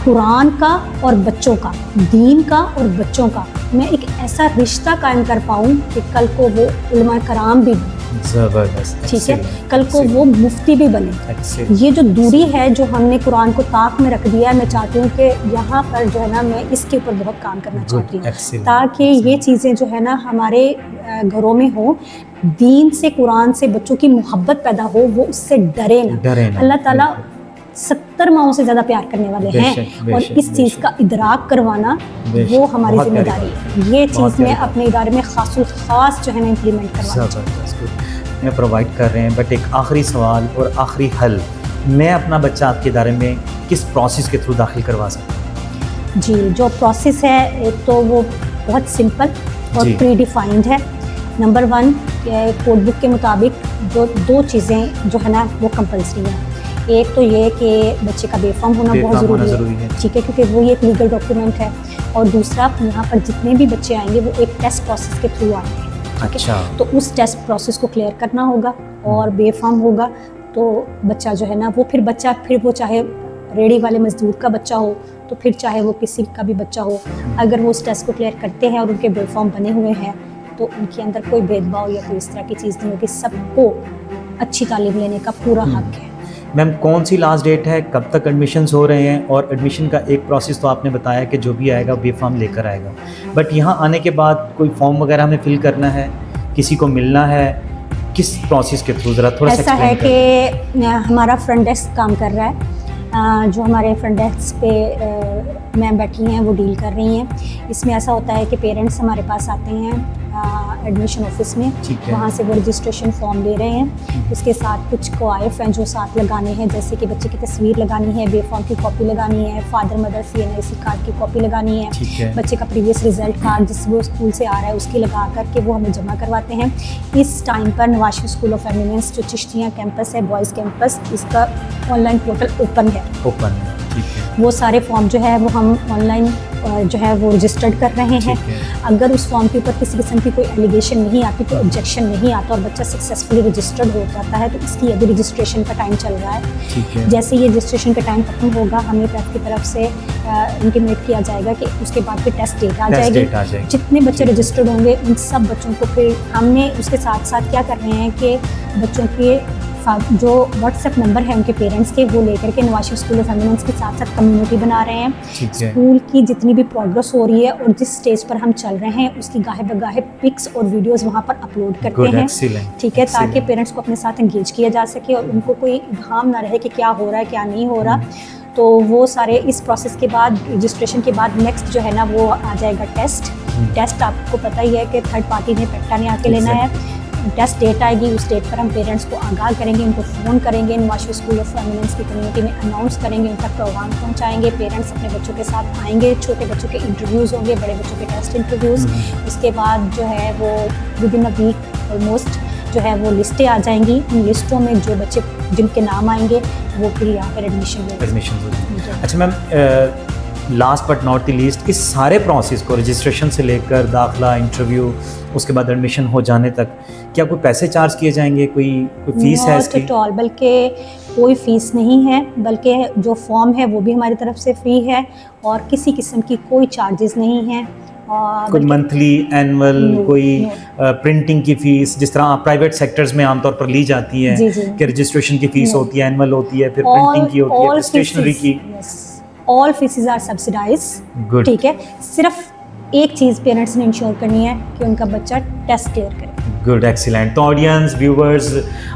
कुरान का और बच्चों का, दीन का और बच्चों का मैं एक ऐसा रिश्ता कायम कर पाऊँ कि कल को वो उलमा कराम भी बने। ज़बरदस्त। ठीक है, कल को वो मुफ्ती भी बने। ये जो दूरी है जो हमने कुरान को ताक में रख दिया है, मैं चाहती हूँ कि यहाँ पर जो है ना मैं इसके ऊपर बहुत काम करना चाहती हूँ, ताकि ये चीज़ें जो है ना हमारे घरों में हो, दीन से, कुरान से बच्चों की मोहब्बत पैदा हो, वो उससे डरे ना। अल्लाह ताला 70 माओं से ज़्यादा प्यार करने वाले हैं, और इस चीज़ का इदराक करवाना वो हमारी जिम्मेदारी है। ये चीज़ मैं अपने इदारे में ख़ास जो है ना इम्प्लीमेंट करवाना मैं प्रोवाइड कर रहे हैं। बट एक आखिरी सवाल और आखिरी हल, मैं अपना बच्चा आपके इदारे में किस प्रोसेस के थ्रू दाखिल करवा सकता हूँ? जी, जो प्रोसेस है एक तो वो बहुत सिंपल और जी। प्री डिफाइंड है। नंबर 1 कोड बुक के मुताबिक जो 2 चीज़ें जो है ना वो कंपलसरी है। एक तो ये कि बच्चे का बेफाम होना बहुत बेफाम होना ज़रूरी ज़रूरी है, है। ठीक है, क्योंकि वो ये एक लीगल डॉक्यूमेंट है। और दूसरा, यहाँ पर जितने भी बच्चे आएंगे वो एक टेस्ट प्रोसेस के थ्रू आएंगे, ठीक है। अच्छा। तो उस टेस्ट प्रोसेस को क्लियर करना होगा और बेफाम होगा तो बच्चा जो है ना वो फिर वो चाहे रेडी वाले मजदूर का बच्चा हो तो फिर चाहे वो किसी का भी बच्चा हो, अगर वो उस टेस्ट को क्लियर करते हैं और उनके बेफाम बने हुए हैं तो उनके अंदर कोई भेदभाव या कोई इस तरह की चीज़ नहीं होगी। सबको अच्छी तालीम लेने का पूरा हक है। मैम कौन सी लास्ट डेट है, कब तक एडमिशन्स हो रहे हैं? और एडमिशन का एक प्रोसेस तो आपने बताया कि जो भी आएगा बे फॉर्म लेकर आएगा, बट यहाँ आने के बाद कोई फॉर्म वगैरह हमें फिल करना है, किसी को मिलना है, किस प्रोसेस के थ्रू ज़रा थोड़ा सा ऐसा है एक्सप्लेन कि हमारा फ्रंट डेस्क काम कर रहा है। जो हमारे फ्रंट डेस्क पे मैम बैठी हैं वो डील कर रही हैं। इसमें ऐसा होता है कि पेरेंट्स हमारे पास आते हैं एडमिशन ऑफिस में, ठीक है। वहाँ से वो रजिस्ट्रेशन फॉर्म ले रहे हैं। उसके साथ कुछ क्वाइफ हैं जो साथ लगाने हैं, जैसे कि बच्चे की तस्वीर लगानी है, बे फॉर्म की कॉपी लगानी है, फादर मदर CNIC कार्ड की कॉपी लगानी है, ठीक है। बच्चे का प्रीवियस रिजल्ट कार्ड जिस वो स्कूल से आ रहा है उसकी लगा करके वो हमें जमा करवाते हैं। इस टाइम पर Nawaz Sharif school of eminence जो चिश्तियाँ कैंपस है, बॉयज़ कैंपस, इसका ऑनलाइन पोर्टल ओपन है। ओपन है, ठीक है। वो सारे फॉर्म जो है वो हम ऑनलाइन जो है वो रजिस्टर्ड कर रहे हैं। ठीक है। अगर उस फॉर्म के ऊपर किसी किस्म की कोई एलिगेशन नहीं आती, कोई ऑब्जेक्शन नहीं आता और बच्चा सक्सेसफुली रजिस्टर्ड हो जाता है तो इसकी अभी रजिस्ट्रेशन का टाइम चल रहा है। ठीक है। जैसे ये रजिस्ट्रेशन का टाइम खत्म होगा हमें पैफ की तरफ से इंटीमेट किया जाएगा कि उसके बाद फिर टेस्ट डेट आ टेस्ट जाएगी। डेट आ जाएगी। जितने बच्चे रजिस्टर्ड होंगे उन सब बच्चों को फिर हमने उसके साथ साथ क्या कर रहे हैं कि बच्चों के जो व्हाट्सएप नंबर है उनके पेरेंट्स के वो लेकर के Nawaz Sharif school of eminence के साथ साथ कम्युनिटी बना रहे हैं। ठीक है। स्कूल की जितनी भी प्रोग्रेस हो रही है और जिस स्टेज पर हम चल रहे हैं उसकी गाहे बगाहे पिक्स और वीडियोस वहाँ पर अपलोड करते Good, हैं, excellent, ठीक है, ताकि excellent. पेरेंट्स को अपने साथ एंगेज किया जा सके और उनको कोई इब्हाम ना रहे कि क्या हो रहा है क्या नहीं हो रहा। तो वो सारे इस प्रोसेस के बाद, रजिस्ट्रेशन के बाद नेक्स्ट जो है ना वो आ जाएगा टेस्ट। टेस्ट आपको पता ही है कि थर्ड पार्टी ने पेक्टा ने आके लेना है। टेस्ट डेट आएगी, उस डेट पर हम पेरेंट्स को आगाह करेंगे, उनको फ़ोन करेंगे, Nawaz Sharif school of eminence की कम्युनिटी में अनाउंस करेंगे, उन तक प्रोग्राम पहुंचाएंगे। पेरेंट्स अपने बच्चों के साथ आएंगे, छोटे बच्चों के इंटरव्यूज़ होंगे, बड़े बच्चों के टेस्ट इंटरव्यूज़। उसके बाद जो है वो within a week almost जो है वो लिस्टें आ जाएंगी। उन लिस्टों में जो बच्चे जिनके नाम आएंगे वो फिर यहाँ पर एडमिशन एडमिशन। अच्छा ma'am, last but not the least, इस सारे प्रोसेस को रजिस्ट्रेशन से लेकर दाखिला, इंटरव्यू, उसके बाद एडमिशन हो जाने तक क्या कोई पैसे चार्ज किए जाएंगे, कोई फीस है इसकी? नॉट एट ऑल, बल्कि कोई फ़ीस नहीं है, बल्कि जो फॉर्म है वो भी हमारी तरफ से फ्री है और किसी किस्म की कोई चार्जेस नहीं है। कोई मंथली, एनुअल, कोई प्रिंटिंग की फीस जिस तरह आप प्राइवेट सेक्टर्स में आमतौर पर ली जाती है कि रजिस्ट्रेशन की फीस होती है, एनुअल होती है, फिर प्रिंटिंग की होती है, फिर स्टेशनरी की। ऑल फीसेस आर सब्सिडाइज, ठीक है। सिर्फ एक चीज़ पेरेंट्स ने इंश्योर करनी है कि उनका बच्चा टेस्ट क्लियर करे। Good, excellent. तो ऑडियंस, व्यूवर्स,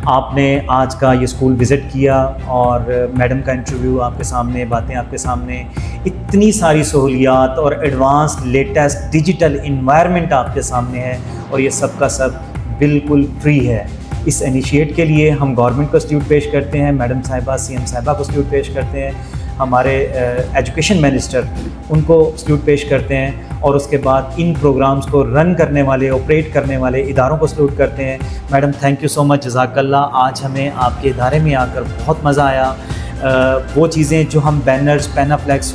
आपने आज का ये स्कूल विज़िट किया और मैडम का इंटरव्यू आपके सामने, बातें आपके सामने, इतनी सारी सहूलियात और एडवांस लेटेस्ट डिजिटल इन्वायरमेंट आपके सामने है और ये सब का सब बिल्कुल फ्री है। इस इनिशिएट के लिए हम गवर्नमेंट को सल्यूट पेश करते हैं, मैडम साहिबा, CM साहिबा को सल्यूट पेश करते हैं, हमारे एजुकेशन मिनिस्टर उनको सल्यूट पेश करते हैं और उसके बाद इन प्रोग्राम्स को रन करने वाले, ऑपरेट करने वाले इदारों को सल्यूट करते हैं। Madam, thank you so much, जज़ाकल्लाह। आज हमें आपके इदारे में आकर बहुत मज़ा आया। वो चीज़ें जो हम banners, panaflex,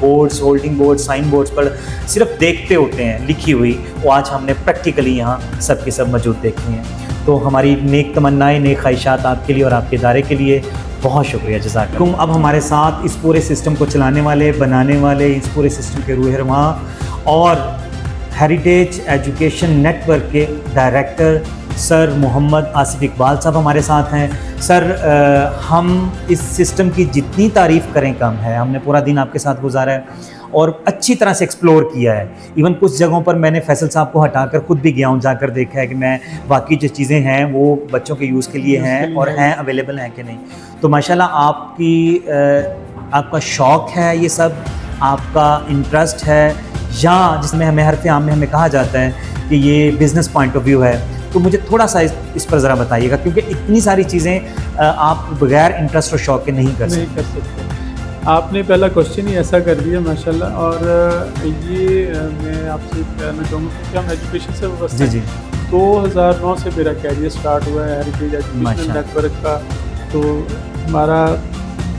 boards, holding board, sign boards पर सिर्फ देखते होते हैं लिखी हुई, वो आज हमने प्रैक्टिकली यहाँ सब के सब मौजूद देखी हैं। तो हमारी नेक तमन्नाएं, नेक ख्वाहिशात आपके लिए और आपके इदारे के लिए। बहुत शुक्रिया, जज़ाकल्लाह। अब हमारे साथ इस पूरे सिस्टम को चलाने वाले, बनाने वाले, इस पूरे सिस्टम के रूह रहनुमा और हेरिटेज एजुकेशन नेटवर्क के डायरेक्टर सर मोहम्मद आसिफ इकबाल साहब हमारे साथ हैं। सर, हम इस सिस्टम की जितनी तारीफ़ करें कम है। हमने पूरा दिन आपके साथ गुजारा है और अच्छी तरह से एक्सप्लोर किया है। इवन कुछ जगहों पर मैंने फैसल साहब को हटाकर खुद भी गया हूँ, जाकर देखा है कि मैं वाकई जो चीज़ें हैं वो बच्चों के यूज़ के लिए हैं और हैं, अवेलेबल हैं कि नहीं। तो माशाल्लाह आपका शौक़ है ये सब, आपका इंटरेस्ट है, या जिसमें हमें हरफ आम में हमें कहा जाता है कि ये बिज़नेस पॉइंट ऑफ व्यू है। तो मुझे थोड़ा सा इस पर ज़रा बताइएगा, क्योंकि इतनी सारी चीज़ें आप बगैर इंटरेस्ट और शौक़ के नहीं कर सकते। आपने पहला क्वेश्चन ही ऐसा कर दिया माशाल्लाह। और ये मैं आपसे कहना चाहूँगा कि हम एजुकेशन से जी जी 2009 से मेरा कैरियर स्टार्ट हुआ है हेरिटेज एजुकेशनल माशाल्लाह। नेटवर्क का। तो हमारा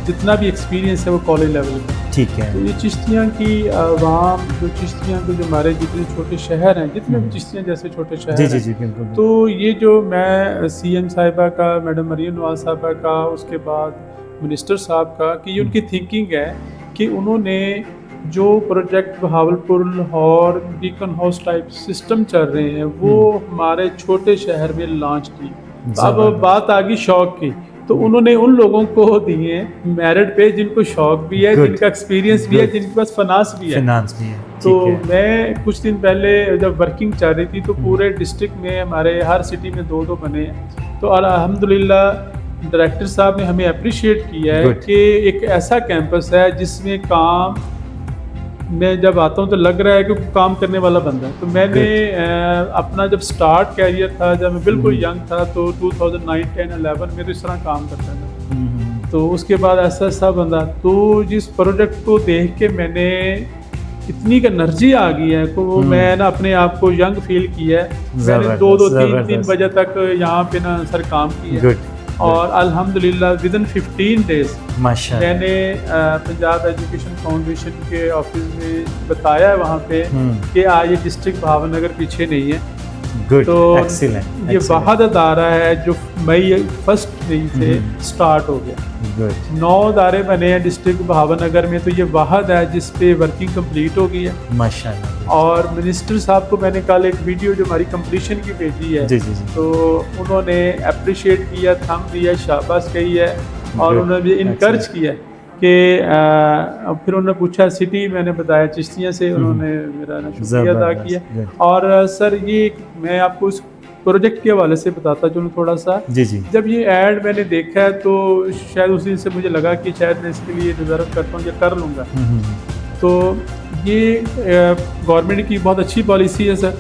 जितना भी एक्सपीरियंस है वो कॉलेज लेवल का। ठीक है। तो ये चिश्तियाँ की आवाम, जो चिश्तियाँ के जो हमारे जितने छोटे शहर हैं, जितने भी चिश्तियाँ जैसे छोटे शहर जी हैं, जी जी बिल्कुल। तो ये जो मैं सीएम साहिबा का, मैडम मरीम नवाज साहिबा का, उसके बाद मिनिस्टर साहब का, कि ये उनकी थिंकिंग है कि उन्होंने जो project Bahawalpur, Lahore, beacon house type system चल रहे हैं वो हमारे छोटे शहर में लॉन्च की। तो अब बात आ गई शौक की, तो उन्होंने उन लोगों को दिए मेरिट पे जिनको शौक भी है, Good. जिनका एक्सपीरियंस भी है, जिनके पास फाइनेंस भी है। फिनांस भी है। तो ठीक है। मैं कुछ दिन पहले जब वर्किंग चल रही थी तो पूरे डिस्ट्रिक्ट में हमारे हर सिटी में 2-2 बने हैं। तो अल्हम्दुलिल्लाह डायरेक्टर साहब ने हमें अप्रिशिएट किया है Good. कि एक ऐसा कैंपस है जिसमें काम, मैं जब आता हूँ तो लग रहा है कि काम करने वाला बंदा है। तो मैंने अपना जब स्टार्ट कैरियर था, जब मैं बिल्कुल यंग था, तो 2009, 10, 11 में तो इस तरह काम करता था। तो उसके बाद ऐसा ऐसा बंदा, तो जिस प्रोजेक्ट को देख के मैंने इतनी एनर्जी आ गई है तो मैं ना अपने आप को यंग फील किया है। मैंने 2-2, 3-3 बजे तक यहाँ पे ना सर काम किया। गुड। और अल्हम्दुलिल्लाह विदिन 15 डेज माशाल्लाह। मैंने पंजाब एजुकेशन फाउंडेशन के ऑफिस में बताया है वहाँ पे कि ये डिस्ट्रिक्ट भावनगर पीछे नहीं है। गुड। तो एक्सीलेंट। ये वाहद अदारा है जो मई 1 मई से स्टार्ट हो गया। गुड। 9 अदारे बने हैं डिस्ट्रिक्ट भावनगर में, तो ये वाहद है जिस पे वर्किंग कंप्लीट हो गई है माशाल्लाह। और मिनिस्टर साहब को मैंने कल एक वीडियो जो हमारी कंप्लीशन की भेजी है, जी जी जी। तो उन्होंने अप्रिशिएट किया, थम दिया, शाबाश कही है। और Good. उन्होंने इनकरेज किया कि फिर उन्होंने पूछा सिटी, मैंने बताया चिश्तियाँ से, उन्होंने मेरा ना शुक्रिया अदा जबरदस्त, किया। good. और सर ये मैं आपको उस प्रोजेक्ट के हवाले से बताता चलूँ थोड़ा सा। जी जी। जब ये ऐड मैंने देखा है तो शायद उसी से मुझे लगा कि शायद मैं इसके लिए डिज़र्व करता हूँ या कर लूँगा। तो ये गवर्नमेंट की बहुत अच्छी पॉलिसी है सर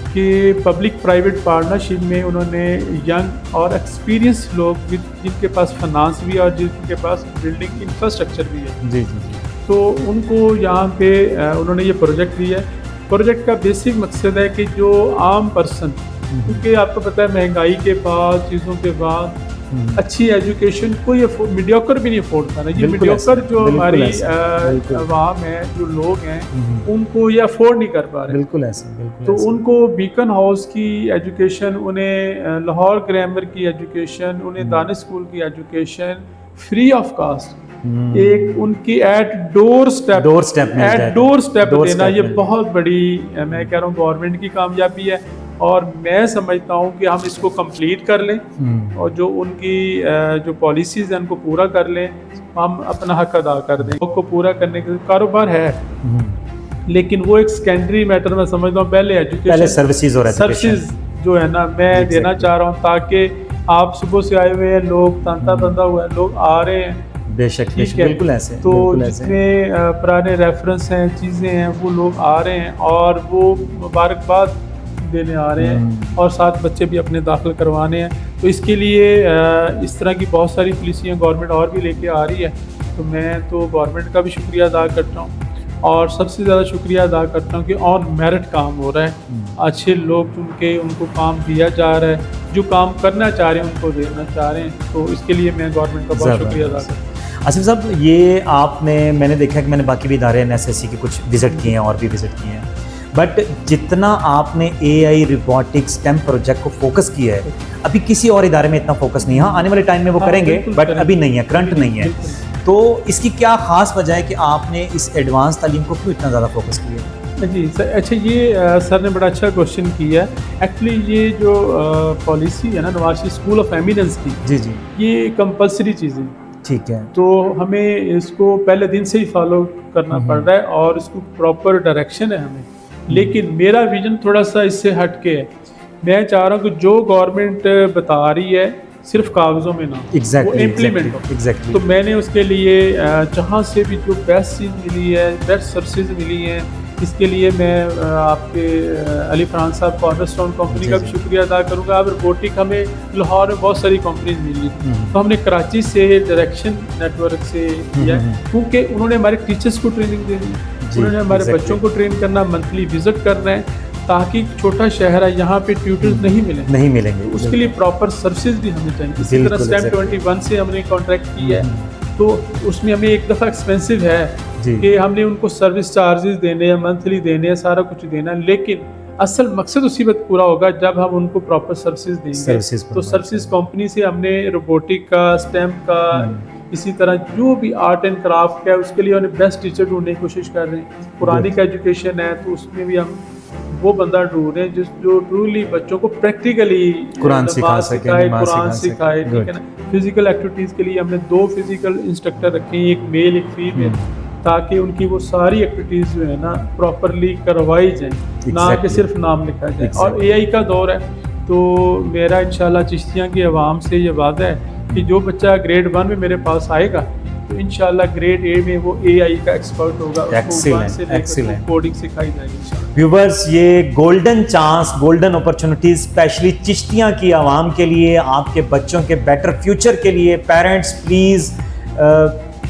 कि पब्लिक प्राइवेट पार्टनरशिप में उन्होंने यंग और एक्सपीरियंस लोग जिनके पास फाइनेंस भी है और जिनके पास बिल्डिंग इंफ्रास्ट्रक्चर भी है, जी जी जी। तो उनको यहाँ पे उन्होंने ये प्रोजेक्ट दिया है। प्रोजेक्ट का बेसिक मकसद है कि जो आम पर्सन, क्योंकि आपको पता है महंगाई के बाद, चीज़ों के बाद अच्छी एजुकेशन कोई मीडियोकर भी नहीं अफोर्ड कर रहा है। ये मीडियोकर जो हमारी आवाम है, जो लोग हैं, उनको ये अफोर्ड नहीं कर पा रहे। बिल्कुल ऐसा, बिल्कुल तो ऐसा। उनको बीकन हाउस की एजुकेशन, उन्हें लाहौर ग्रामर की एजुकेशन, उन्हें दानिश स्कूल की एजुकेशन फ्री ऑफ कास्ट, एक उनकी एट डोर स्टेप देना, ये बहुत बड़ी, मैं कह रहा हूँ, गवर्नमेंट की कामयाबी है। और मैं समझता हूँ कि हम इसको कंप्लीट कर लें और जो उनकी जो पॉलिसीज़ हैं उनको पूरा कर लें, हम अपना हक अदा कर दें। को पूरा करने के कारोबार है, लेकिन वो एक सेकेंडरी मैटर मैं समझता हूँ। पहले एजुकेशन, पहले सर्विसेज जो है ना मैं देना चाह रहा हूँ, ताकि आप सुबह से आए हुए हैं लोग, तांता बंधा हुआ है, लोग आ रहे हैं, बेशक बिल्कुल ऐसे। तो जितने पुराने रेफरेंस हैं, चीज़ें हैं, वो लोग आ रहे हैं और वो मुबारकबाद देने आ रहे हैं और साथ बच्चे भी अपने दाखिल करवाने हैं। तो इसके लिए इस तरह की बहुत सारी पॉलिसियाँ गवर्नमेंट और भी लेके आ रही है। तो मैं तो गवर्नमेंट का भी शुक्रिया अदा करता हूँ और सबसे ज़्यादा शुक्रिया अदा करता हूँ कि ऑन मेरिट काम हो रहा है। अच्छे लोग चुन के उनको काम दिया जा रहा है, जो काम करना चाह रहे हैं उनको देना चाह रहे हैं। तो इसके लिए मैं गवर्नमेंट का बहुत शुक्रिया अदा करता हूँ। आसिफ साहब, ये मैंने देखा कि मैंने बाकी भी इदारे NSSC के कुछ विज़िट किए हैं और भी विज़िट किए हैं, बट जितना आपने AI रोबोटिक्स STEM प्रोजेक्ट को फोकस किया है, अभी किसी और इदारे में इतना फोकस नहीं है। आने वाले टाइम में वो करेंगे, बट अभी नहीं है, करंट नहीं है। तो इसकी क्या ख़ास वजह है कि आपने इस एडवांस तालीम को क्यों इतना ज़्यादा फोकस किया? जी सर, अच्छा ये सर ने बड़ा अच्छा क्वेश्चन किया है। एक्चुअली ये जो पॉलिसी है ना Nawaz Sharif school of eminence की, जी जी, ये कंपलसरी चीज़ें, ठीक है। तो हमें इसको पहले दिन से ही फॉलो करना पड़ रहा है और इसको प्रॉपर डायरेक्शन है हमें। लेकिन मेरा विजन थोड़ा सा इससे हट के है। मैं चाह रहा हूँ कि जो गवर्नमेंट बता रही है सिर्फ कागज़ों में ना, वो इम्प्लीमेंट हो। तो मैंने उसके लिए जहाँ से भी जो बेस्ट चीज़ मिली है, बेस्ट सर्विसेज मिली हैं, इसके लिए मैं आपके अली फरहान साहब कॉर्नरस्टोन कंपनी का भी शुक्रिया अदा करूँगा। अब रोबोटिक हमें लाहौर में बहुत सारी कंपनीज मिली, तो हमने कराची से डायरेक्शन नेटवर्क से किया, क्योंकि उन्होंने हमारे टीचर्स को ट्रेनिंग देनी, उन्होंने हमारे बच्चों को ट्रेन करना, मंथली विजिट करना है, ताकि छोटा शहर है यहाँ पे ट्यूटर्स नहीं मिलेंगे, उसके लिए प्रॉपर सर्विसेज भी हमें चाहिए। इसी तरह स्टैम्प 21 से हमने कॉन्ट्रैक्ट किया है, तो उसमें हमें एक दफ़ा एक्सपेंसिव है कि हमने उनको सर्विस चार्जेस देने हैं, मंथली देने हैं, सारा कुछ देना है, लेकिन असल मकसद उसी वक्त पूरा होगा जब हम उनको प्रॉपर सर्विसेज देंगे। तो सर्विसेज कंपनी से हमने रोबोटिक का, स्टैम्प का, इसी तरह जो भी आर्ट एंड क्राफ्ट है उसके लिए हमने बेस्ट टीचर ढूंढने की कोशिश कर रहे हैं। पुरानी का एजुकेशन है तो उसमें भी हम वो बंदा ढूंढ रहे हैं जो ट्रूली बच्चों को प्रैक्टिकली कुरान सिखाए, ठीक है ना। फिजिकल एक्टिविटीज़ के लिए हमने 2 फिजिकल इंस्ट्रक्टर रखे हैं, एक मेल एक फीमेल, ताकि उनकी वो सारी एक्टिविटीज़ जो है ना प्रॉपरली करवाई जाए, ना कि सिर्फ नाम लिखा जाए। और AI का दौर है, तो मेरा इंशाल्लाह चिश्तियाँ की आवाम से ये वादा है कि जो बच्चा ग्रेड 1 में मेरे पास आएगा तो इंशाल्लाह ग्रेड 8 में वो AI का एक्सपर्ट होगा, एक्सीलेंट कोडिंग सिखाई जाएगी। व्यूवर्स, ये golden chance, golden opportunities specially Chishtian की आवाम के लिए, आपके बच्चों के बेटर फ्यूचर के लिए। पेरेंट्स प्लीज़,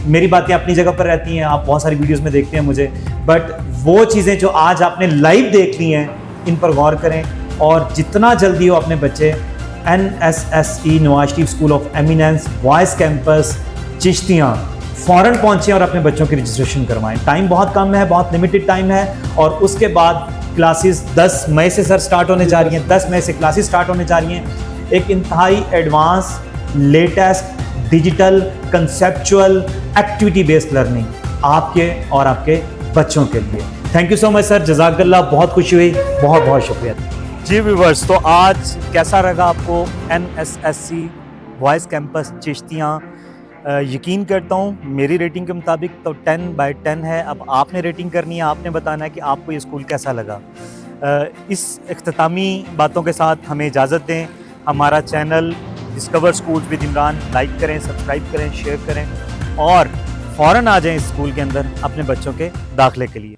मेरी बातें अपनी जगह पर रहती हैं, आप बहुत सारी वीडियोस में देखते हैं मुझे, बट वो चीज़ें जो आज आपने लाइव देख ली हैं इन पर गौर करें, और जितना जल्दी हो अपने बच्चे NSSE Nawaz Sharif school of eminence boys campus Chishtian फ़ौरन पहुँचें और अपने बच्चों की रजिस्ट्रेशन करवाएं। टाइम बहुत कम है, बहुत लिमिटेड टाइम है, और उसके बाद क्लासेस 10 मई से सर स्टार्ट होने जा रही हैं, 10 मई से क्लासेस स्टार्ट होने जा रही हैं। एक इंतहाई advance, latest, digital, conceptual, activity based learning आपके और आपके बच्चों के लिए। Thank you so much sir, जज़ाकल्लाह, बहुत खुशी हुई, बहुत बहुत शुक्रिया। जी व्यूवर्स, तो आज कैसा लगा आपको NSSE बॉयज़ कैंपस चिश्तियाँ? यकीन करता हूँ मेरी रेटिंग के मुताबिक तो 10/10 है। अब आपने रेटिंग करनी है, आपने बताना है कि आपको ये स्कूल कैसा लगा। इस इख्तितामी बातों के साथ हमें इजाज़त दें। हमारा channel discover schools with Imran like करें, सब्सक्राइब करें, शेयर करें, और फ़ौरन आ जाएं इस स्कूल के अंदर अपने बच्चों के दाखिले के लिए।